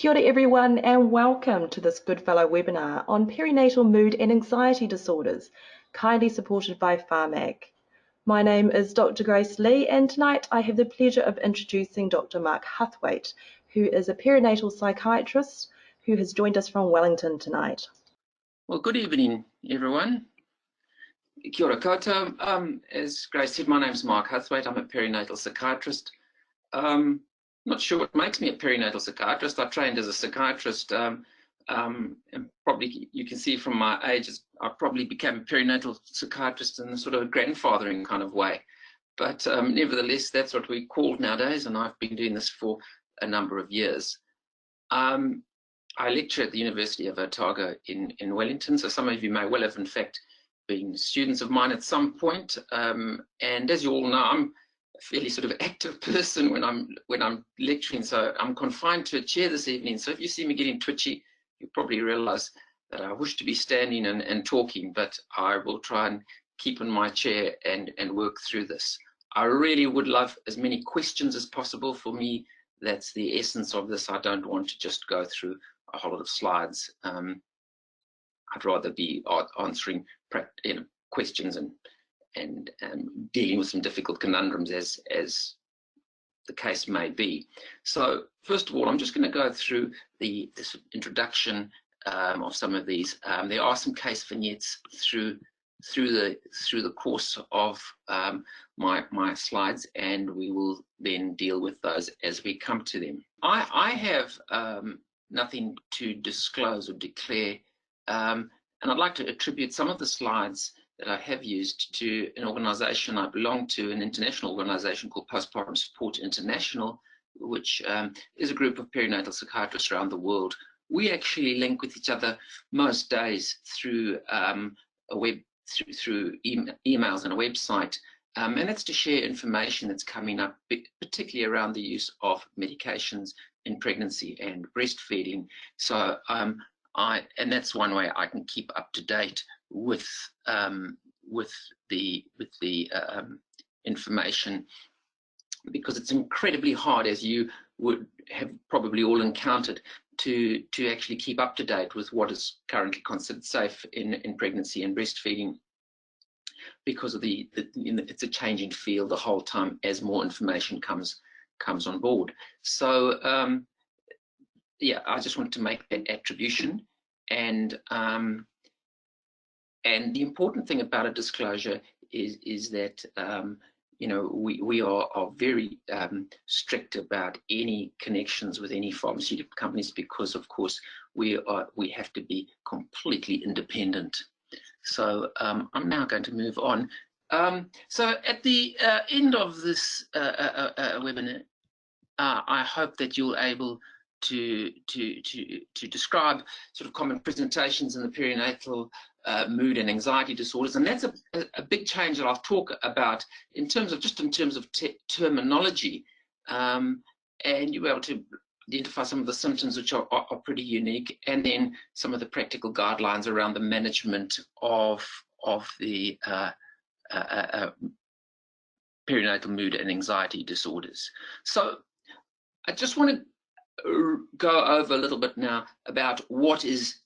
Kia ora everyone and welcome to this Goodfellow webinar on perinatal mood and anxiety disorders, kindly supported by PharmAg. My name is Dr. Grace Lee and tonight I have the pleasure of introducing Dr. Mark Huthwaite, who is a perinatal psychiatrist who has joined us from Wellington tonight. Well, good evening everyone. Kia ora koutou. As Grace said, my name is Mark Huthwaite. I'm a perinatal psychiatrist. Not sure what makes me a perinatal psychiatrist. I trained as a psychiatrist, and probably you can see from my age, I probably became a perinatal psychiatrist in a sort of a grandfathering kind of way. But nevertheless, that's what we're called nowadays, and I've been doing this for a number of years. I lecture at the University of Otago in Wellington, so some of you may well have in fact been students of mine at some point. And as you all know, I'm a fairly sort of active person when I'm lecturing, so I'm confined to a chair this evening. So if you see me getting twitchy, you probably realize that I wish to be standing and talking, but I will try and keep in my chair and work through this. I really would love as many questions as possible. For me, that's the essence of this. I don't want to just go through a whole lot of slides. I'd rather be answering questions and dealing with some difficult conundrums as the case may be. So first of all, I'm just going to go through this introduction of some of these. There are some case vignettes through the course of my slides, and we will then deal with those as we come to them. I have nothing to disclose or declare, and I'd like to attribute some of the slides that I have used to an organization I belong to, an international organization called Postpartum Support International, which is a group of perinatal psychiatrists around the world. We actually link with each other most days through through emails and a website, and that's to share information that's coming up, particularly around the use of medications in pregnancy and breastfeeding. So and that's one way I can keep up to date with the information, because it's incredibly hard, as you would have probably all encountered, to actually keep up to date with what is currently considered safe in pregnancy and breastfeeding, because of it's a changing field the whole time as more information comes on board. So yeah, I just wanted to make that attribution. And the important thing about a disclosure is that you know, we are very strict about any connections with any pharmaceutical companies, because of course we have to be completely independent. So I'm now going to move on. So at the end of this webinar, I hope that you're able to describe sort of common presentations in the perinatal mood and anxiety disorders, and that's a big change that I'll talk about in terms of terminology, and you'll be able to identify some of the symptoms which are pretty unique, and then some of the practical guidelines around the management of the perinatal mood and anxiety disorders. So I just want to go over a little bit now about what used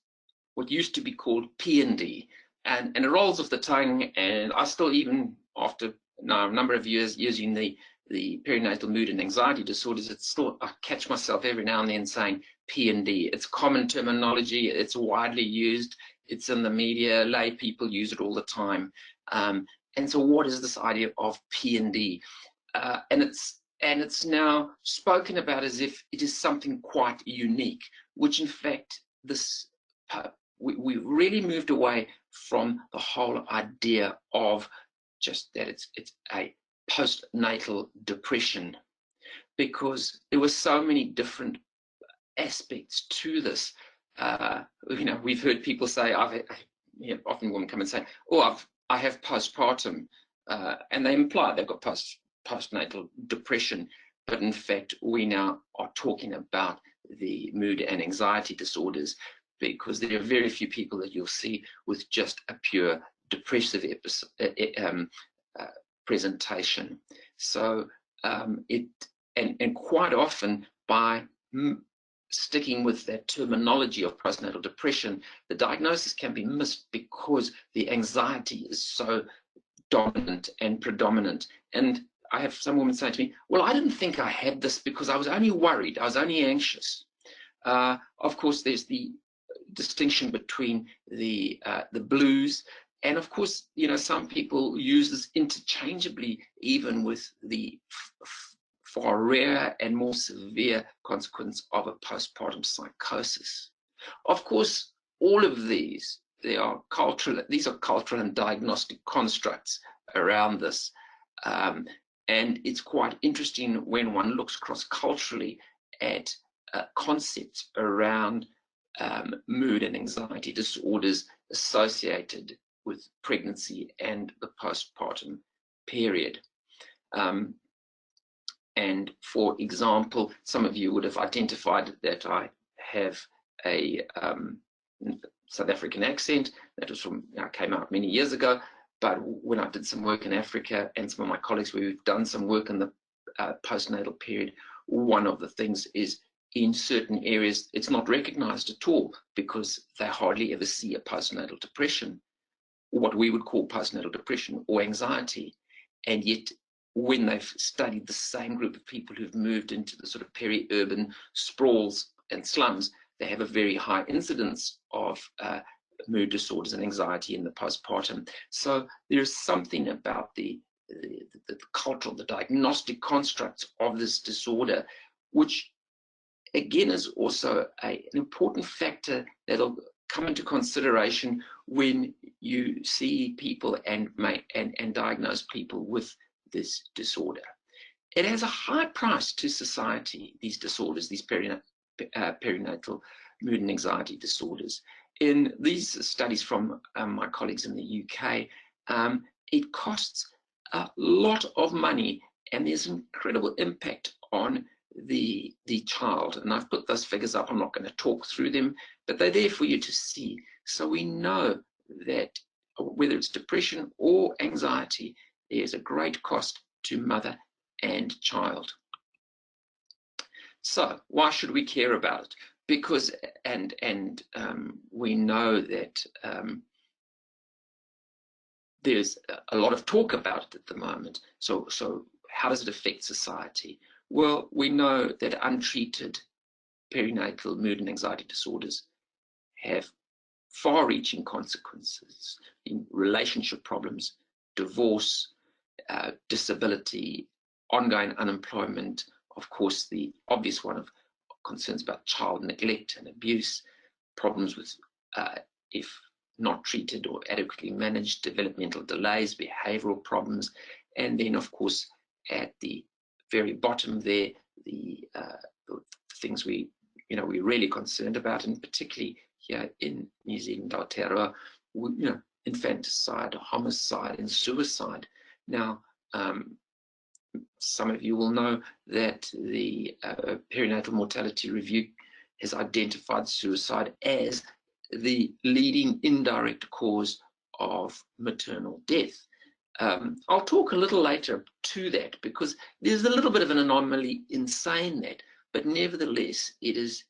to be called P&D, and it rolls off the tongue, and I still, even after now a number of years using the perinatal mood and anxiety disorders, it's still, I catch myself every now and then saying P&D. It's common terminology, it's widely used, it's in the media, lay people use it all the time, and so what is this idea of P&D? And it's now spoken about as if it is something quite unique, which in fact we really moved away from the whole idea of just that it's a postnatal depression, because there were so many different aspects to this. You know, we've heard people say, often women come and say, oh, I have postpartum, and they imply they've got postnatal depression, but in fact we now are talking about the mood and anxiety disorders, because there are very few people that you'll see with just a pure depressive presentation. So and quite often by sticking with that terminology of postnatal depression, the diagnosis can be missed because the anxiety is so dominant and predominant. And I have some women say to me, well, I didn't think I had this because I was only worried, I was only anxious. Of course, there's the distinction between the blues, and of course, you know, some people use this interchangeably, even with the far rare and more severe consequence of a postpartum psychosis. Of course, all of these, these are cultural and diagnostic constructs around this. And it's quite interesting when one looks cross-culturally at concepts around mood and anxiety disorders associated with pregnancy and the postpartum period. And for example, some of you would have identified that I have a South African accent. That was from, came out many years ago, but when I did some work in Africa and some of my colleagues, we've done some work in the postnatal period, one of the things is in certain areas, it's not recognized at all because they hardly ever see a postnatal depression, what we would call postnatal depression or anxiety. And yet, when they've studied the same group of people who've moved into the sort of peri-urban sprawls and slums, they have a very high incidence of mood disorders and anxiety in the postpartum. So there's something about the cultural, the diagnostic constructs of this disorder, which again is also an important factor that'll come into consideration when you see people and diagnose people with this disorder. It has a high price to society, these disorders, these perinatal mood and anxiety disorders. In these studies from my colleagues in the UK, it costs a lot of money, and there's incredible impact on the child. And I've put those figures up. I'm not going to talk through them, but they're there for you to see. So we know that whether it's depression or anxiety, there's a great cost to mother and child. So why should we care about it? Because, we know that there's a lot of talk about it at the moment. So how does it affect society? Well, we know that untreated perinatal mood and anxiety disorders have far-reaching consequences in relationship problems, divorce, disability, ongoing unemployment, of course, the obvious one of concerns about child neglect and abuse, problems with, if not treated or adequately managed, developmental delays, behavioral problems, and then, of course, at the very bottom there, the things we're really concerned about, and particularly here in New Zealand, Aotearoa, infanticide, homicide, and suicide. Now, some of you will know that the Perinatal Mortality Review has identified suicide as the leading indirect cause of maternal death. I'll talk a little later to that, because there's a little bit of an anomaly in saying that, but nevertheless, it is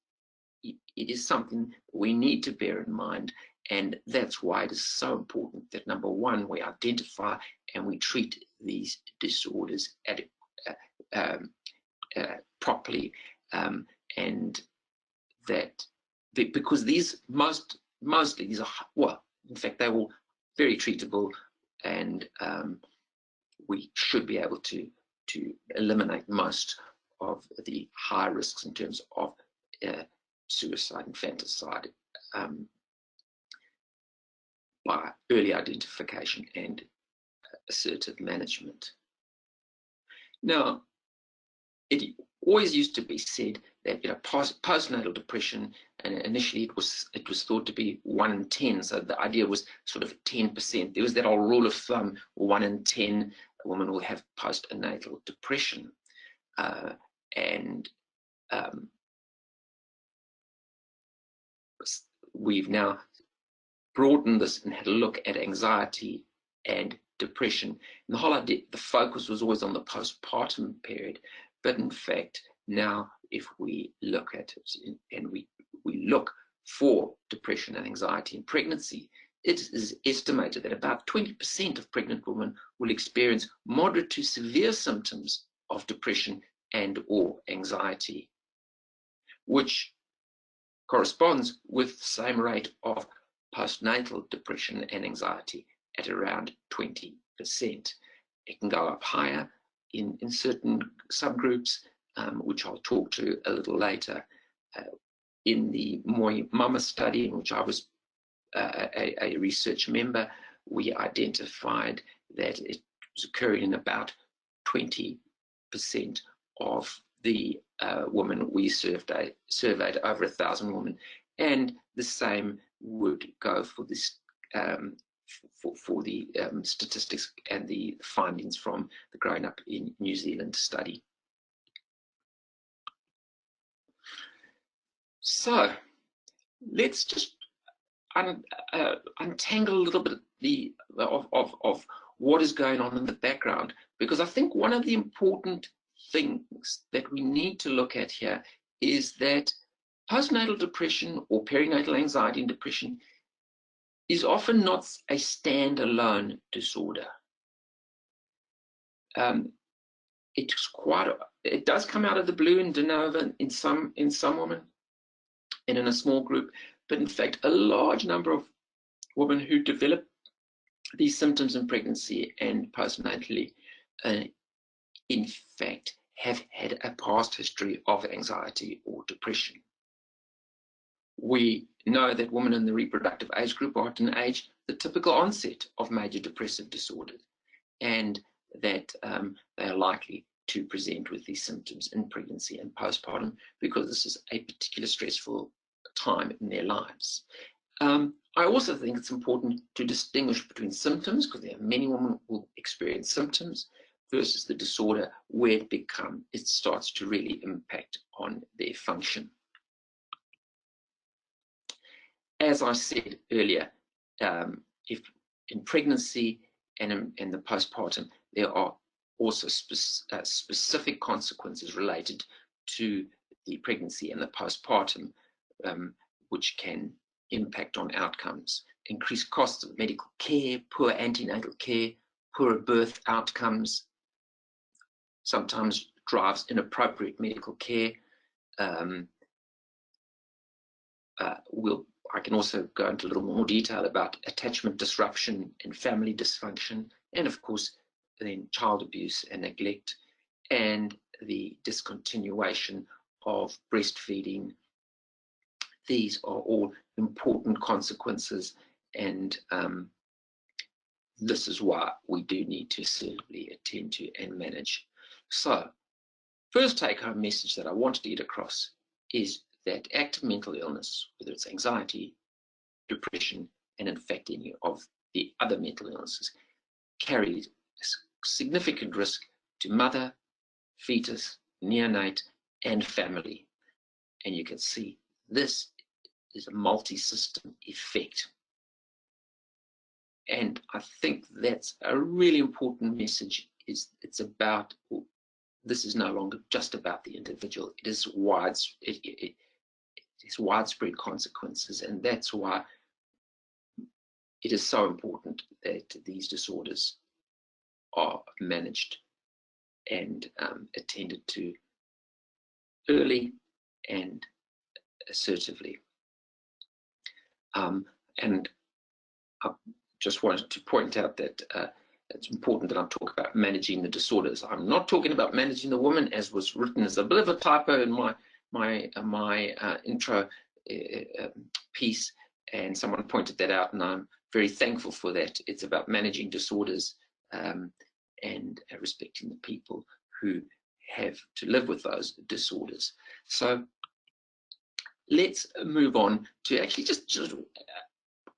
something we need to bear in mind, and that's why it is so important that, number one, we identify and we treat these disorders properly, and that because these mostly these are, well, in fact, they're all very treatable, and we should be able to eliminate most of the high risks in terms of suicide, infanticide, by early identification and assertive management. Now, it always used to be said that postnatal depression, and initially it was thought to be 1 in 10, so the idea was sort of 10%. There was that old rule of thumb: 1 in 10 a woman will have postnatal depression, and we've now broadened this and had a look at anxiety and depression. And the whole idea, the focus was always on the postpartum period, but in fact now if we look at it and we look for depression and anxiety in pregnancy, it is estimated that about 20% of pregnant women will experience moderate to severe symptoms of depression and or anxiety, which corresponds with the same rate of postnatal depression and anxiety at around 20%. It can go up higher in certain subgroups, which I'll talk to a little later. In the Moi Mama study, in which I was a research member, we identified that it was occurring in about 20% of the women we surveyed, over 1,000 women, and the same would go for this for the statistics and the findings from the Growing Up in New Zealand study. So let's just untangle a little bit of what is going on in the background, because I think one of the important things that we need to look at here is that postnatal depression or perinatal anxiety and depression is often not a standalone disorder. It does come out of the blue and de novo in some women and in a small group, but in fact a large number of women who develop these symptoms in pregnancy and postnatally in fact have had a past history of anxiety or depression. We know that women in the reproductive age group are at an age the typical onset of major depressive disorder, and that they are likely to present with these symptoms in pregnancy and postpartum because this is a particularly stressful time in their lives. I also think it's important to distinguish between symptoms, because there are many women who will experience symptoms, versus the disorder where it starts to really impact on their function. As I said earlier, if in pregnancy and in the postpartum, there are also specific consequences related to the pregnancy and the postpartum, which can impact on outcomes. Increased costs of medical care, poor antenatal care, poorer birth outcomes, sometimes drives inappropriate medical care. I can also go into a little more detail about attachment disruption and family dysfunction, and of course then child abuse and neglect, and the discontinuation of breastfeeding. These are all important consequences, and this is why we do need to assertively attend to and manage. So, first take-home message that I wanted to get across is that active mental illness, whether it's anxiety, depression, and in fact any of the other mental illnesses, carries significant risk to mother, fetus, neonate, and family. And you can see this is a multi-system effect. And I think that's a really important message. This is no longer just about the individual. It is widespread consequences, and that's why it is so important that these disorders are managed and attended to early and assertively. And I just wanted to point out that it's important that I'm talking about managing the disorders. I'm not talking about managing the woman, as was written as a bit of a typo in my intro piece, and someone pointed that out, and I'm very thankful for that. It's about managing disorders and respecting the people who have to live with those disorders. So let's move on to actually just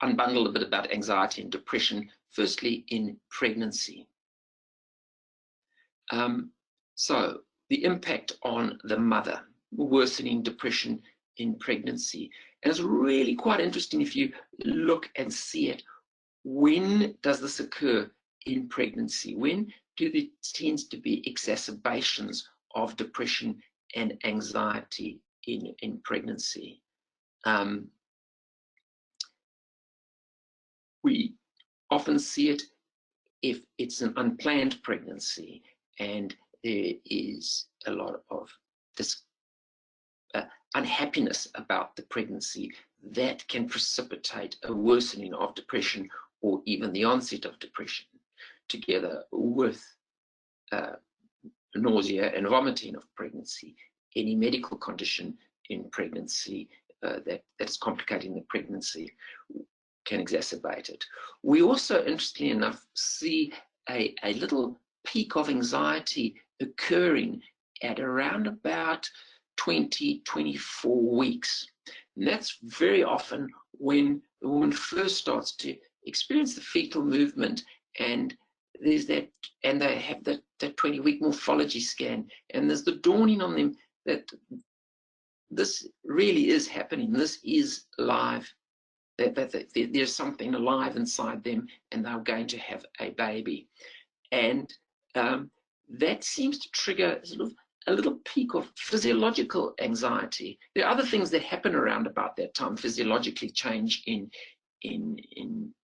unbundle a bit about anxiety and depression, firstly in pregnancy. So the impact on the mother, worsening depression in pregnancy. And it's really quite interesting if you look and see it. When does this occur in pregnancy? When do there tends to be exacerbations of depression and anxiety in pregnancy. We often see it if it's an unplanned pregnancy and there is a lot of this unhappiness about the pregnancy that can precipitate a worsening of depression or even the onset of depression, together with nausea and vomiting of pregnancy, any medical condition in pregnancy that's complicating the pregnancy can exacerbate it. We also, interestingly enough, see a little peak of anxiety occurring at around about 24 weeks. And that's very often when the woman first starts to experience the fetal movement, and there's that, and they have that 20-week morphology scan, and there's the dawning on them that this really is happening, this is live, that there's something alive inside them and they're going to have a baby. And that seems to trigger sort of a little peak of physiological anxiety. There are other things that happen around about that time, physiologically, change in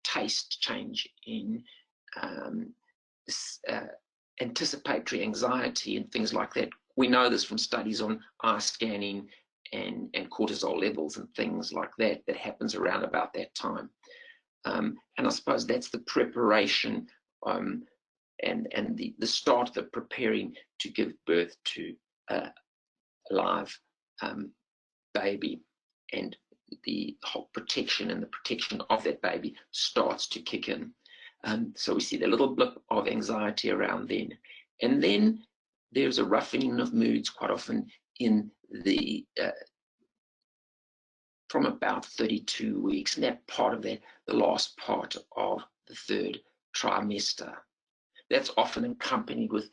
taste, change in anticipatory anxiety and things like that. We know this from studies on eye scanning and cortisol levels and things like that happens around about that time. And I suppose that's the preparation and the start of the preparing to give birth to a live baby, and the whole protection and the protection of that baby starts to kick in. So we see the little blip of anxiety around then. And then there's a roughening of moods quite often in the from about 32 weeks, and that part of that, the last part of the third trimester. That's often accompanied with,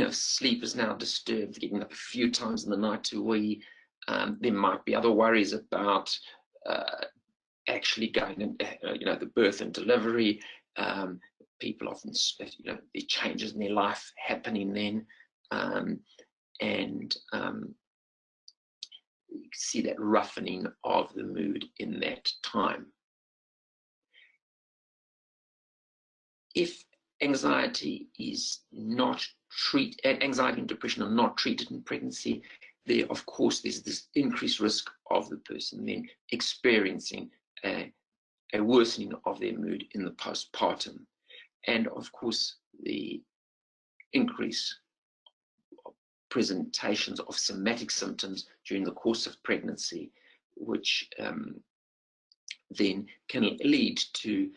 sleep is now disturbed, getting up a few times in the night to wee. There might be other worries about actually going in, the birth and delivery. People often, the changes in their life happening then, you can see that roughening of the mood in that time. If anxiety is not treated, anxiety and depression are not treated in pregnancy, there, of course, there's this increased risk of the person then experiencing a worsening of their mood in the postpartum. And of course, the increase of presentations of somatic symptoms during the course of pregnancy, which then can lead to,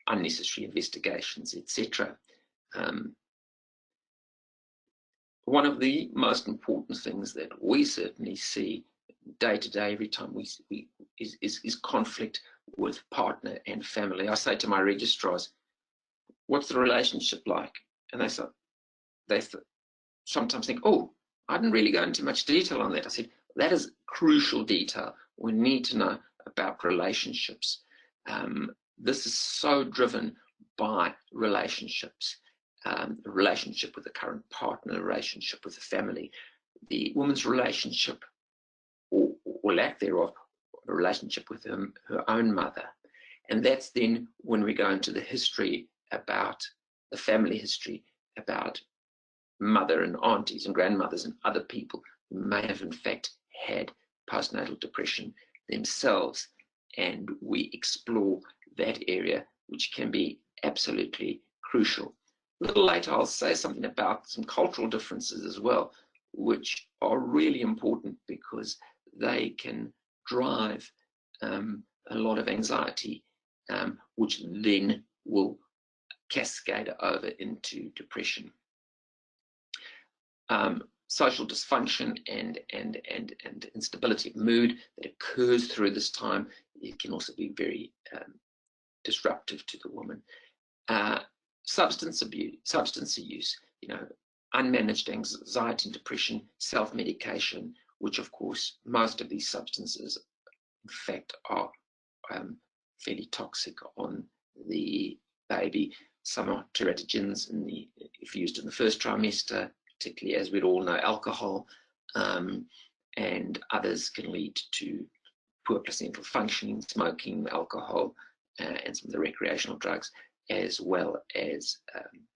unnecessary investigations, etc. One of the most important things that we certainly see day to day, every time is conflict with partner and family. I say to my registrars, "What's the relationship like?" And they sometimes think, "Oh, I didn't really go into much detail on that." I said, that is crucial detail. We need to know about relationships. This is so driven by relationships, the relationship with the current partner, the relationship with the family, the woman's relationship or lack thereof, a relationship with her own mother. And that's then when we go into the history about the family history, about mother and aunties and grandmothers and other people who may have in fact had postnatal depression themselves. And we explore that area, which can be absolutely crucial. A little later, I'll say something about some cultural differences as well, which are really important because they can drive a lot of anxiety, which then will cascade over into depression. Social dysfunction and instability of mood that occurs through this time, it can also be very disruptive to the woman. Substance use, unmanaged anxiety and depression, self-medication, which of course most of these substances in fact are fairly toxic on the baby. Some are teratogens if used in the first trimester, particularly, as we'd all know, alcohol, and others can lead to poor placental functioning, smoking, alcohol, and some of the recreational drugs, as well as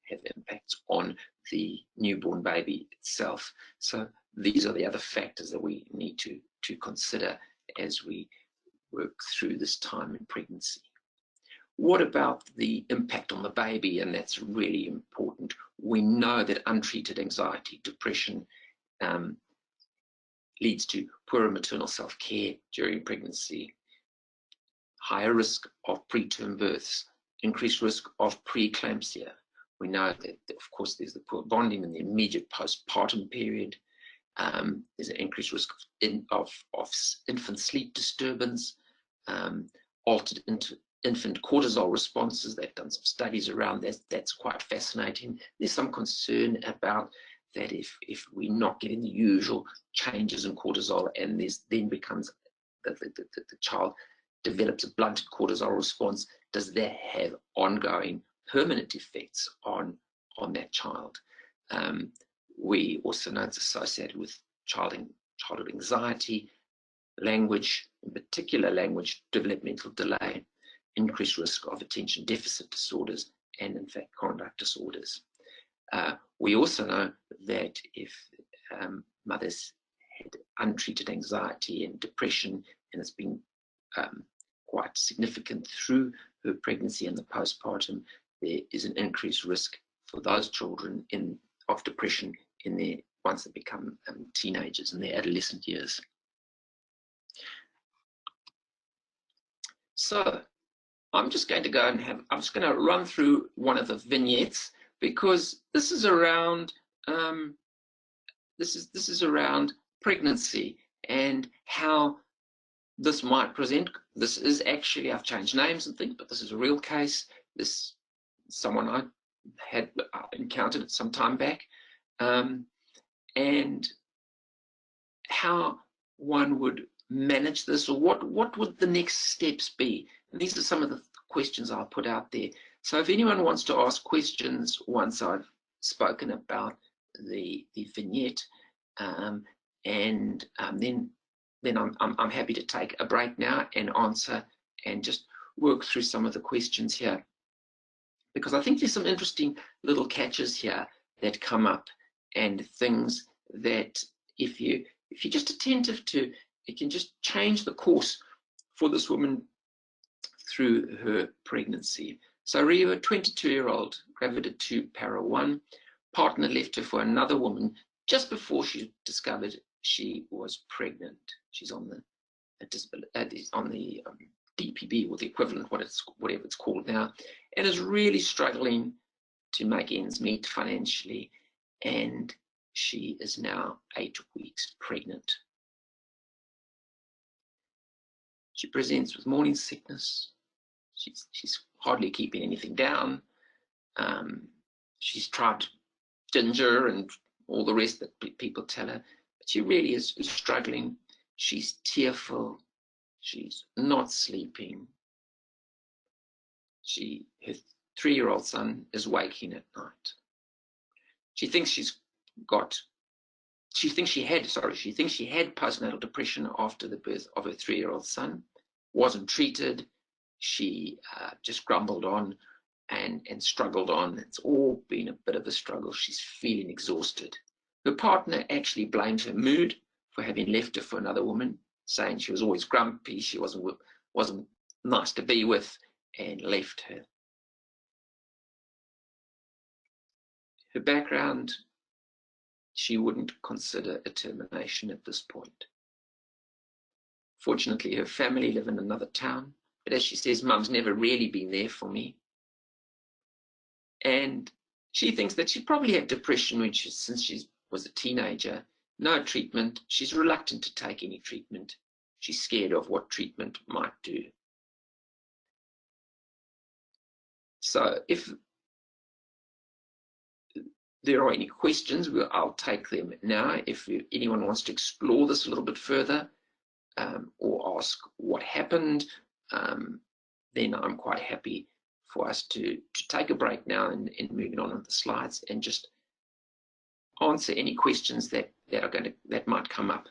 have impacts on the newborn baby itself. So these are the other factors that we need to consider as we work through this time in pregnancy. What about the impact on the baby? And that's really important. We know that untreated anxiety, depression, leads to poorer maternal self-care during pregnancy, higher risk of preterm births, increased risk of preeclampsia. We know that, of course, there's the poor bonding in the immediate postpartum period. There's an increased risk of infant sleep disturbance, altered infant cortisol responses. They've done some studies around that. That's quite fascinating. There's some concern about that if we're not getting the usual changes in cortisol, and this then becomes the child develops a blunted cortisol response, does that have ongoing permanent effects on that child? We also know it's associated with childhood anxiety, language, in particular language developmental delay, increased risk of attention deficit disorders, and in fact conduct disorders. We also know that if mothers had untreated anxiety and depression, and it's been quite significant through her pregnancy and the postpartum, there is an increased risk for those children of depression once they become teenagers in their adolescent years. So I'm just going to go and I'm just going to run through one of the vignettes, because this is around this is around pregnancy and how this might present. This is actually, I've changed names and things, but this is a real case. This someone I had encountered some time back, and how one would manage this, or what would the next steps be. And these are some of the questions I'll put out there. So if anyone wants to ask questions once I've spoken about the vignette, then I'm happy to take a break now and answer and just work through some of the questions here, because I think there's some interesting little catches here that come up, and things that if you're just attentive to, it can just change the course for this woman through her pregnancy. So Rio, a 22-year-old, gravid 2, para 1, partner left her for another woman just before she discovered she was pregnant. She's on the DPB, or the equivalent, whatever it's called now, and is really struggling to make ends meet financially, and she is now 8 weeks pregnant. She presents with morning sickness. She's hardly keeping anything down. She's tried ginger and all the rest that people tell her, but she really is struggling. She's tearful. She's not sleeping. Her 3-year-old son is waking at night. She thinks she had postnatal depression after the birth of her 3-year-old son. Wasn't treated. She just grumbled on and struggled on. It's all been a bit of a struggle. She's feeling exhausted. Her partner actually blamed her mood for having left her for another woman, saying she was always grumpy, she wasn't nice to be with, and left her. Her background, she wouldn't consider a termination at this point. Fortunately, her family live in another town, but as she says, Mum's never really been there for me. And she thinks that she probably had depression since she was a teenager. No treatment. She's reluctant to take any treatment. She's scared of what treatment might do. So if there are any questions, I'll take them now. If anyone wants to explore this a little bit further, or ask what happened, then I'm quite happy for us to take a break now and moving on with the slides and just answer any questions that might come up.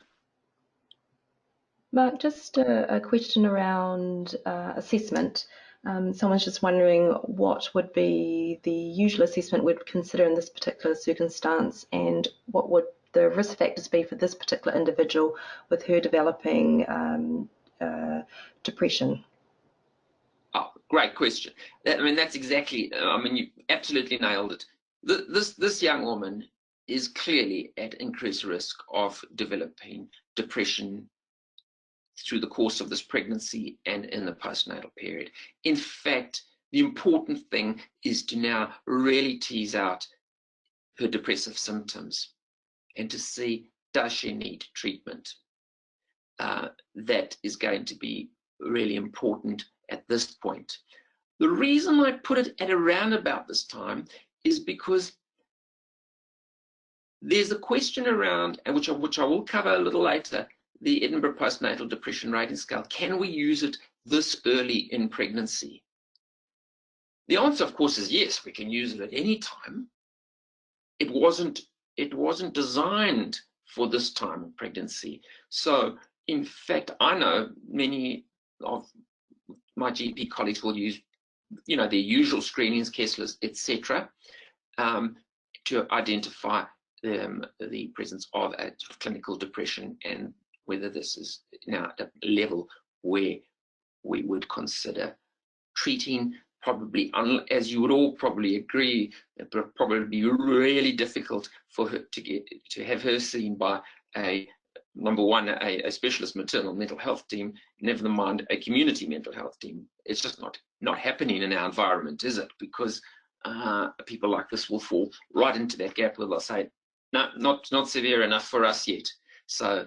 Mark, just a question around assessment. Someone's just wondering what would be the usual assessment we'd consider in this particular circumstance, and what would the risk factors be for this particular individual with her developing depression? Oh, great question. That's exactly, you absolutely nailed it. This young woman is clearly at increased risk of developing depression through the course of this pregnancy and in the postnatal period. In fact, the important thing is to now really tease out her depressive symptoms and to see, does she need treatment? That is going to be really important at this point. The reason I put it at around about this time is because there's a question around, and which I will cover a little later, the Edinburgh Postnatal Depression Rating Scale. Can we use it this early in pregnancy? The answer, of course, is yes, we can use it at any time. It wasn't designed for this time in pregnancy. So, in fact, I know many of my GP colleagues will use, their usual screenings, Kesslers, etc., to identify the presence of a clinical depression and whether this is now at a level where we would consider treating. Probably, as you would all probably agree, it would probably be really difficult for her to have her seen by number one, a specialist maternal mental health team, never mind a community mental health team. It's just not happening in our environment, is it? Because people like this will fall right into that gap where they'll say, no, not severe enough for us yet. So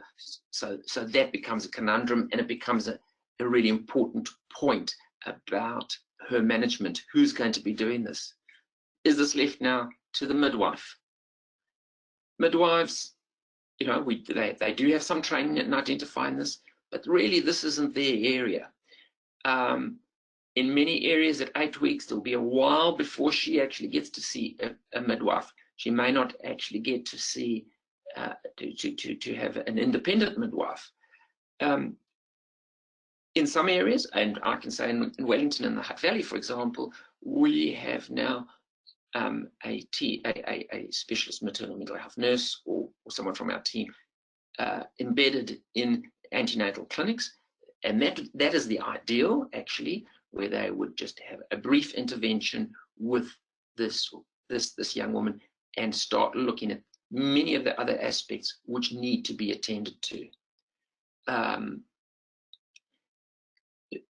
that becomes a conundrum, and it becomes a really important point about her management. Who's going to be doing this? Is this left now to the midwife? Midwives, they do have some training in identifying this, but really this isn't their area. In many areas at 8 weeks, there'll be a while before she actually gets to see a midwife. She may not actually get to see, to have an independent midwife. In some areas, and I can say in Wellington and the Hutt Valley, for example, we have now a specialist maternal mental health nurse or someone from our team embedded in antenatal clinics, and that is the ideal, actually, where they would just have a brief intervention with this young woman and start looking at many of the other aspects which need to be attended to.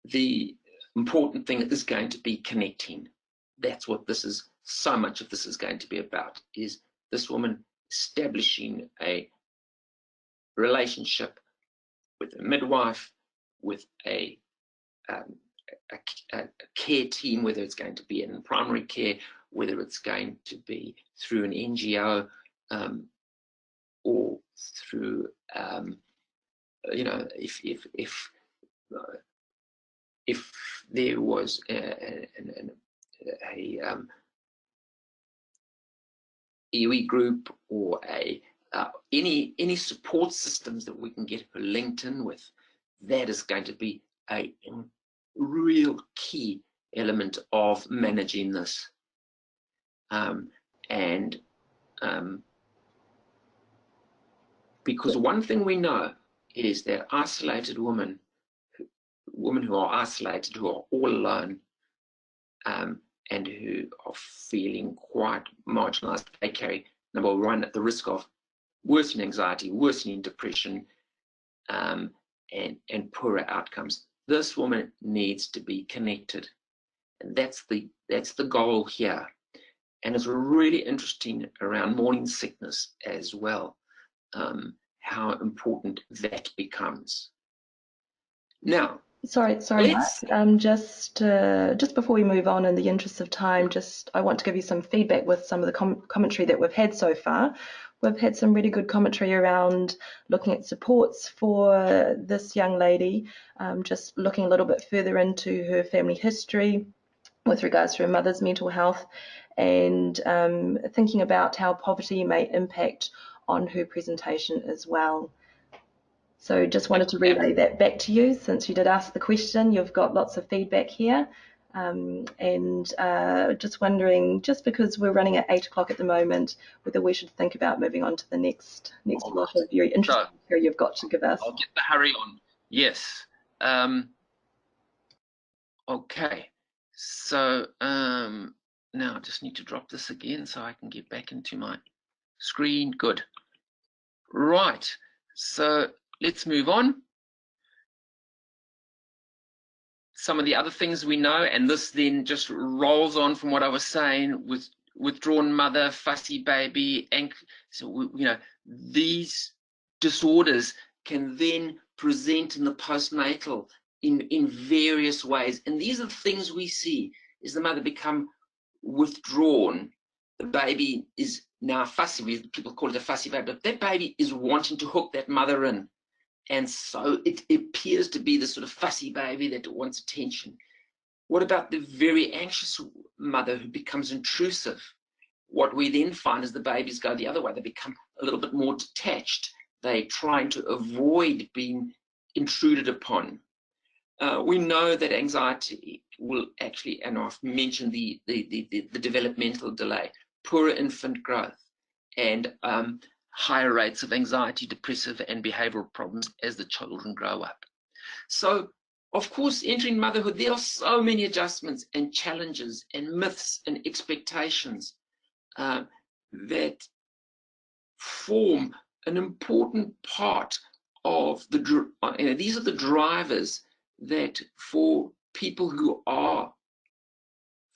The important thing is going to be connecting. That's what this is. So much of this is going to be about, is this woman establishing a relationship with a midwife, with a care team, whether it's going to be in primary care, whether it's going to be through an NGO, or through, if there was a EOE group or any support systems that we can get her linked in with, that is going to be a real key element of managing this. Because one thing we know is that isolated women who are isolated, who are all alone, and who are feeling quite marginalized, they carry, number one, at the risk of worsening anxiety, worsening depression, and poorer outcomes. This woman needs to be connected, and that's the goal here. And it's really interesting around morning sickness as well, how important that becomes. Now, sorry, Mark. Just before we move on, in the interest of time, I want to give you some feedback with some of the commentary that we've had so far. We've had some really good commentary around looking at supports for this young lady, just looking a little bit further into her family history with regards to her mother's mental health, and thinking about how poverty may impact on her presentation as well. So just wanted to relay that back to you, since you did ask the question. You've got lots of feedback here, and just wondering, just because we're running at 8 o'clock at the moment, whether we should think about moving on to the next lot of very interesting material you've got to give us. I'll get the hurry on. Yes. Okay. So now I just need to drop this again so I can get back into my screen. Good. Right. So let's move on. Some of the other things we know, and this then just rolls on from what I was saying with withdrawn mother, fussy baby, and so you know, these disorders can then present in the postnatal in various ways, and these are the things we see: is the mother become withdrawn, the baby is now fussy. People call it a fussy baby, but that baby is wanting to hook that mother in. And so it appears to be this sort of fussy baby that wants attention. What about the very anxious mother who becomes intrusive? What we then find is the babies go the other way. They become a little bit more detached. They're trying to avoid being intruded upon. We know that anxiety will actually, and I've mentioned the developmental delay, poorer infant growth, and higher rates of anxiety, depressive, and behavioral problems as the children grow up. So, of course, entering motherhood, there are so many adjustments and challenges and myths and expectations that form an important part of these are the drivers that for people who are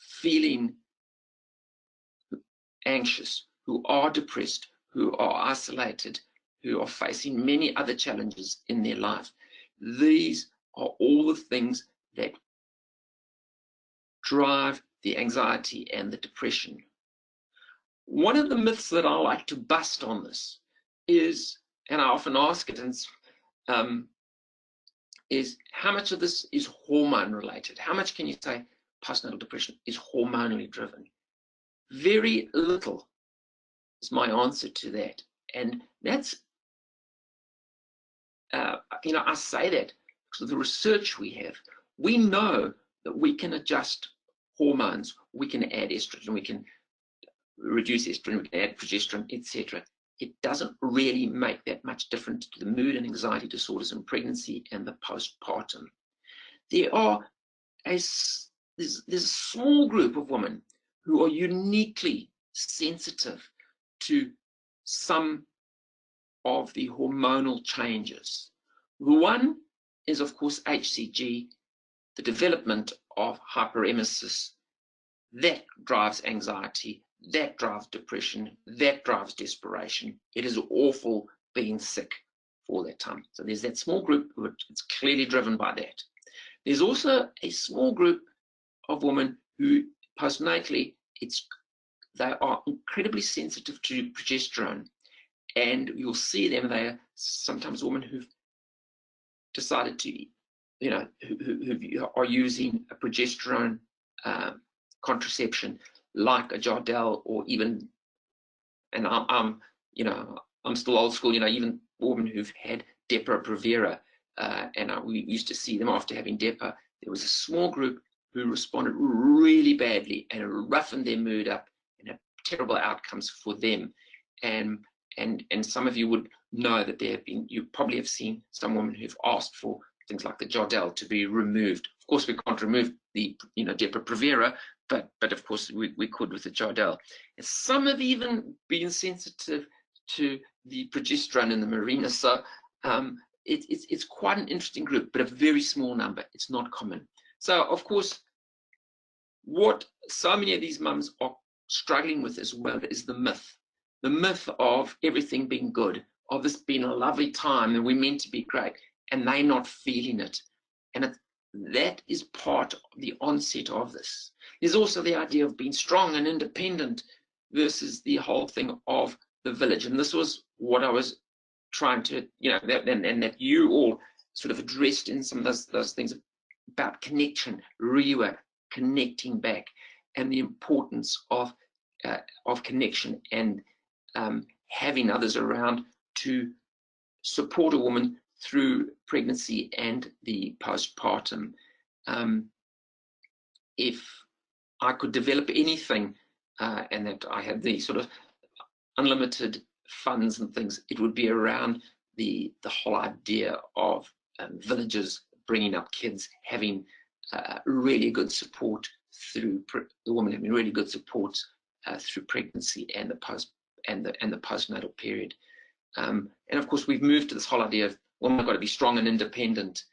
feeling anxious, who are depressed, who are isolated, who are facing many other challenges in their life. These are all the things that drive the anxiety and the depression. One of the myths that I like to bust on this is, and I often ask it, is how much of this is hormone related? How much can you say postnatal depression is hormonally driven? Very little is my answer to that. And that's, I say that because of the research we have. We know that we can adjust hormones, we can add estrogen, we can reduce estrogen, we can add progesterone, etc. It doesn't really make that much difference to the mood and anxiety disorders in pregnancy and the postpartum. There's a small group of women who are uniquely sensitive to some of the hormonal changes. One is, of course, HCG, the development of hyperemesis. That drives anxiety, that drives depression, that drives desperation. It is awful being sick for that time. So there's that small group, it's clearly driven by that. There's also a small group of women who postnatally, they are incredibly sensitive to progesterone. And you'll see them, they are sometimes women who've decided to, who are using a progesterone contraception like a Jardel, or even, and I'm still old school, even women who've had Depravation, and we used to see them after having Depa. There was a small group who responded really badly and it roughened their mood up and had terrible outcomes for them. And some of you would know that you probably have seen some women who've asked for things like the Jardel to be removed. Of course, we can't remove the Depravation, but of course we could with the Jardel. And some have even been sensitive to the progesterone in the Mirena. So it's quite an interesting group, but a very small number. It's not common. So of course, what so many of these mums are struggling with as well is the myth of everything being good, of this being a lovely time and we're meant to be great, and they not feeling it. And that is part of the onset of this. There's also the idea of being strong and independent versus the whole thing of the village. And this was what I was trying to, and that you all sort of addressed in some of those things about connection, rewa, connecting back, and the importance of of connection and having others around to support a woman through pregnancy and the postpartum. If I could develop anything, and that I had the sort of unlimited funds and things, it would be around the whole idea of villages bringing up kids, having really good support through the woman having really good support through pregnancy and the postnatal period. And of course, we've moved to this whole idea of women have got to be strong and independent.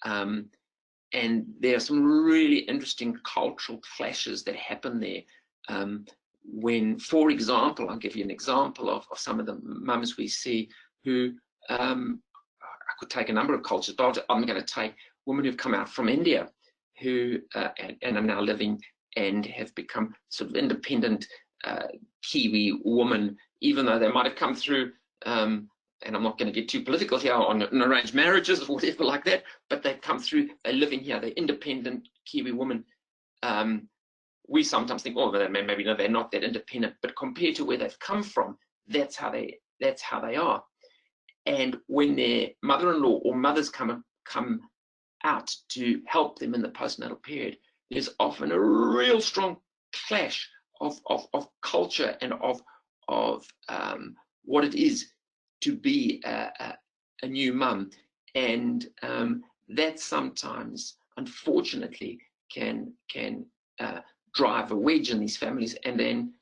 And there are some really interesting cultural clashes that happen there. When, for example, I'll give you an example of some of the mums we see who, I could take a number of cultures, but I'm going to take women who've come out from India who and are now living and have become sort of independent Kiwi woman, even though they might have come through, and I'm not going to get too political here on arranged marriages or whatever like that, but they've come through, they're living here, they're independent Kiwi women. We sometimes think, oh, maybe no, they're not that independent, but compared to where they've come from, that's how they are. And when their mother-in-law or mothers come out to help them in the postnatal period, there's often a real strong clash of culture and of what it is to be a new mum, and that sometimes, unfortunately, can drive a wedge in these families, and then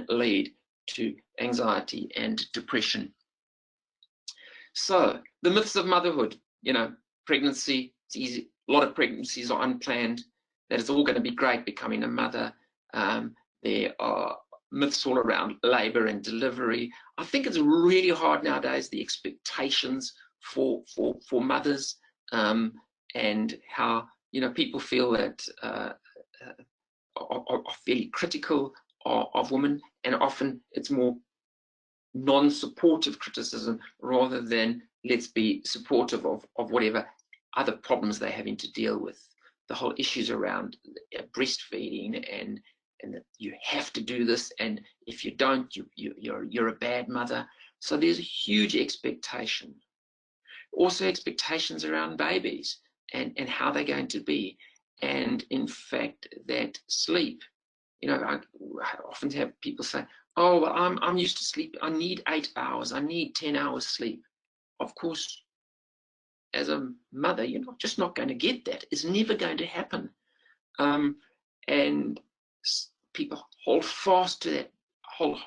lead to anxiety and depression. So the myths of motherhood, pregnancy, it's easy. A lot of pregnancies are unplanned. That it's all going to be great becoming a mother. There are myths all around labor and delivery. I think it's really hard nowadays, the expectations for mothers, and how people feel that are fairly critical of women, and often it's more non-supportive criticism rather than let's be supportive of whatever other problems they're having to deal with. The whole issues around breastfeeding and that you have to do this, and if you don't, you're a bad mother. So there's a huge expectation. Also expectations around babies and how they're going to be, and in fact that sleep. I often have people say, oh, well, I'm used to sleep, I need 8 hours, I need 10 hours sleep. Of course, as a mother, you're just not going to get that. It's never going to happen. And people hold fast to that, hold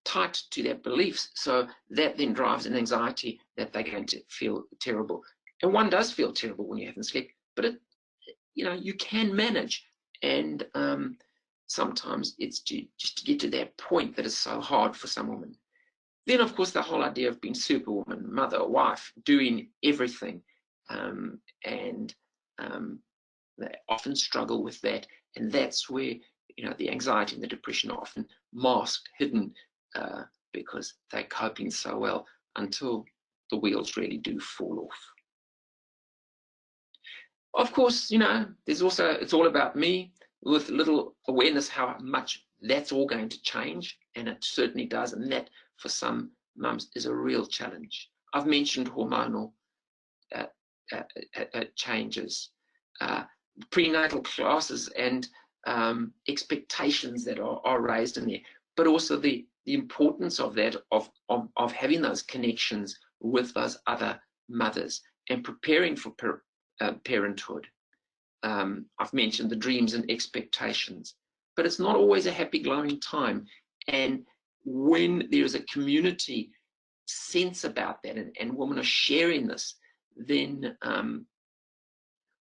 tight to their beliefs, so that then drives an anxiety that they're going to feel terrible. And one does feel terrible when you haven't slept, but you can manage. And sometimes it's just to get to that point that is so hard for some women. Then, of course, the whole idea of being superwoman, mother, wife, doing everything, and they often struggle with that, and that's where the anxiety and the depression are often masked, hidden, because they're coping so well until the wheels really do fall off. Of course, there's also, it's all about me, with little awareness how much that's all going to change, and it certainly does, and that for some mums is a real challenge. I've mentioned hormonal changes, prenatal classes and expectations that are raised in there, but also the importance of that, of having those connections with those other mothers and preparing for parenthood. I've mentioned the dreams and expectations, but it's not always a happy, glowing time. And when there's a community sense about that, and women are sharing this, then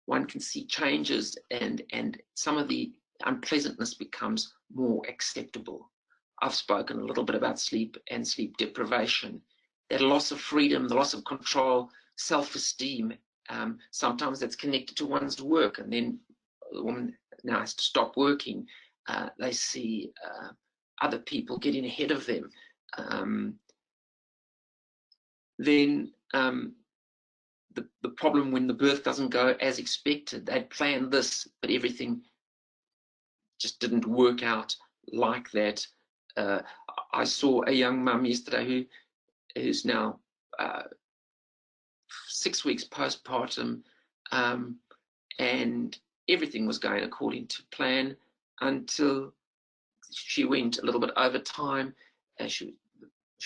one can see changes, and some of the unpleasantness becomes more acceptable. I've spoken a little bit about sleep and sleep deprivation, that loss of freedom, the loss of control, self-esteem. Sometimes that's connected to one's work, and then the woman now has to stop working. They see other people getting ahead of them. Then the problem when the birth doesn't go as expected. They'd planned this, but everything just didn't work out like that. I saw a young mum yesterday who's now 6 weeks postpartum, and everything was going according to plan until she went a little bit over time. She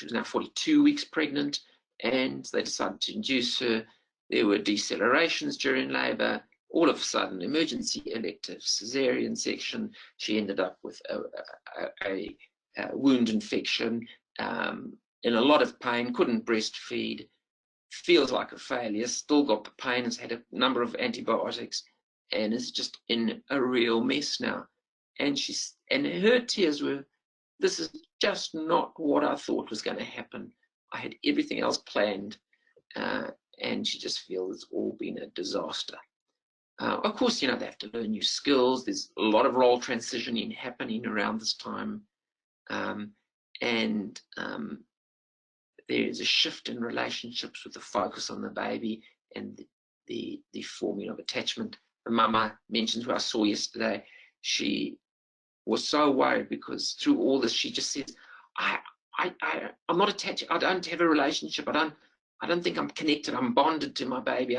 was now 42 weeks pregnant, and they decided to induce her. There were decelerations during labour. All of a sudden, emergency elective cesarean section. She ended up with a wound infection, in a lot of pain, couldn't breastfeed, feels like a failure, still got the pain, has had a number of antibiotics, and is just in a real mess now. And her tears were, this is just not what I thought was going to happen. I had everything else planned, and she just feels it's all been a disaster. Of course, they have to learn new skills. There's a lot of role transitioning happening around this time. There is a shift in relationships with the focus on the baby and the forming of attachment. The mama mentioned who I saw yesterday. She was so worried because through all this, she just says, I'm not attached. I don't have a relationship. I don't think I'm connected. I'm bonded to my baby.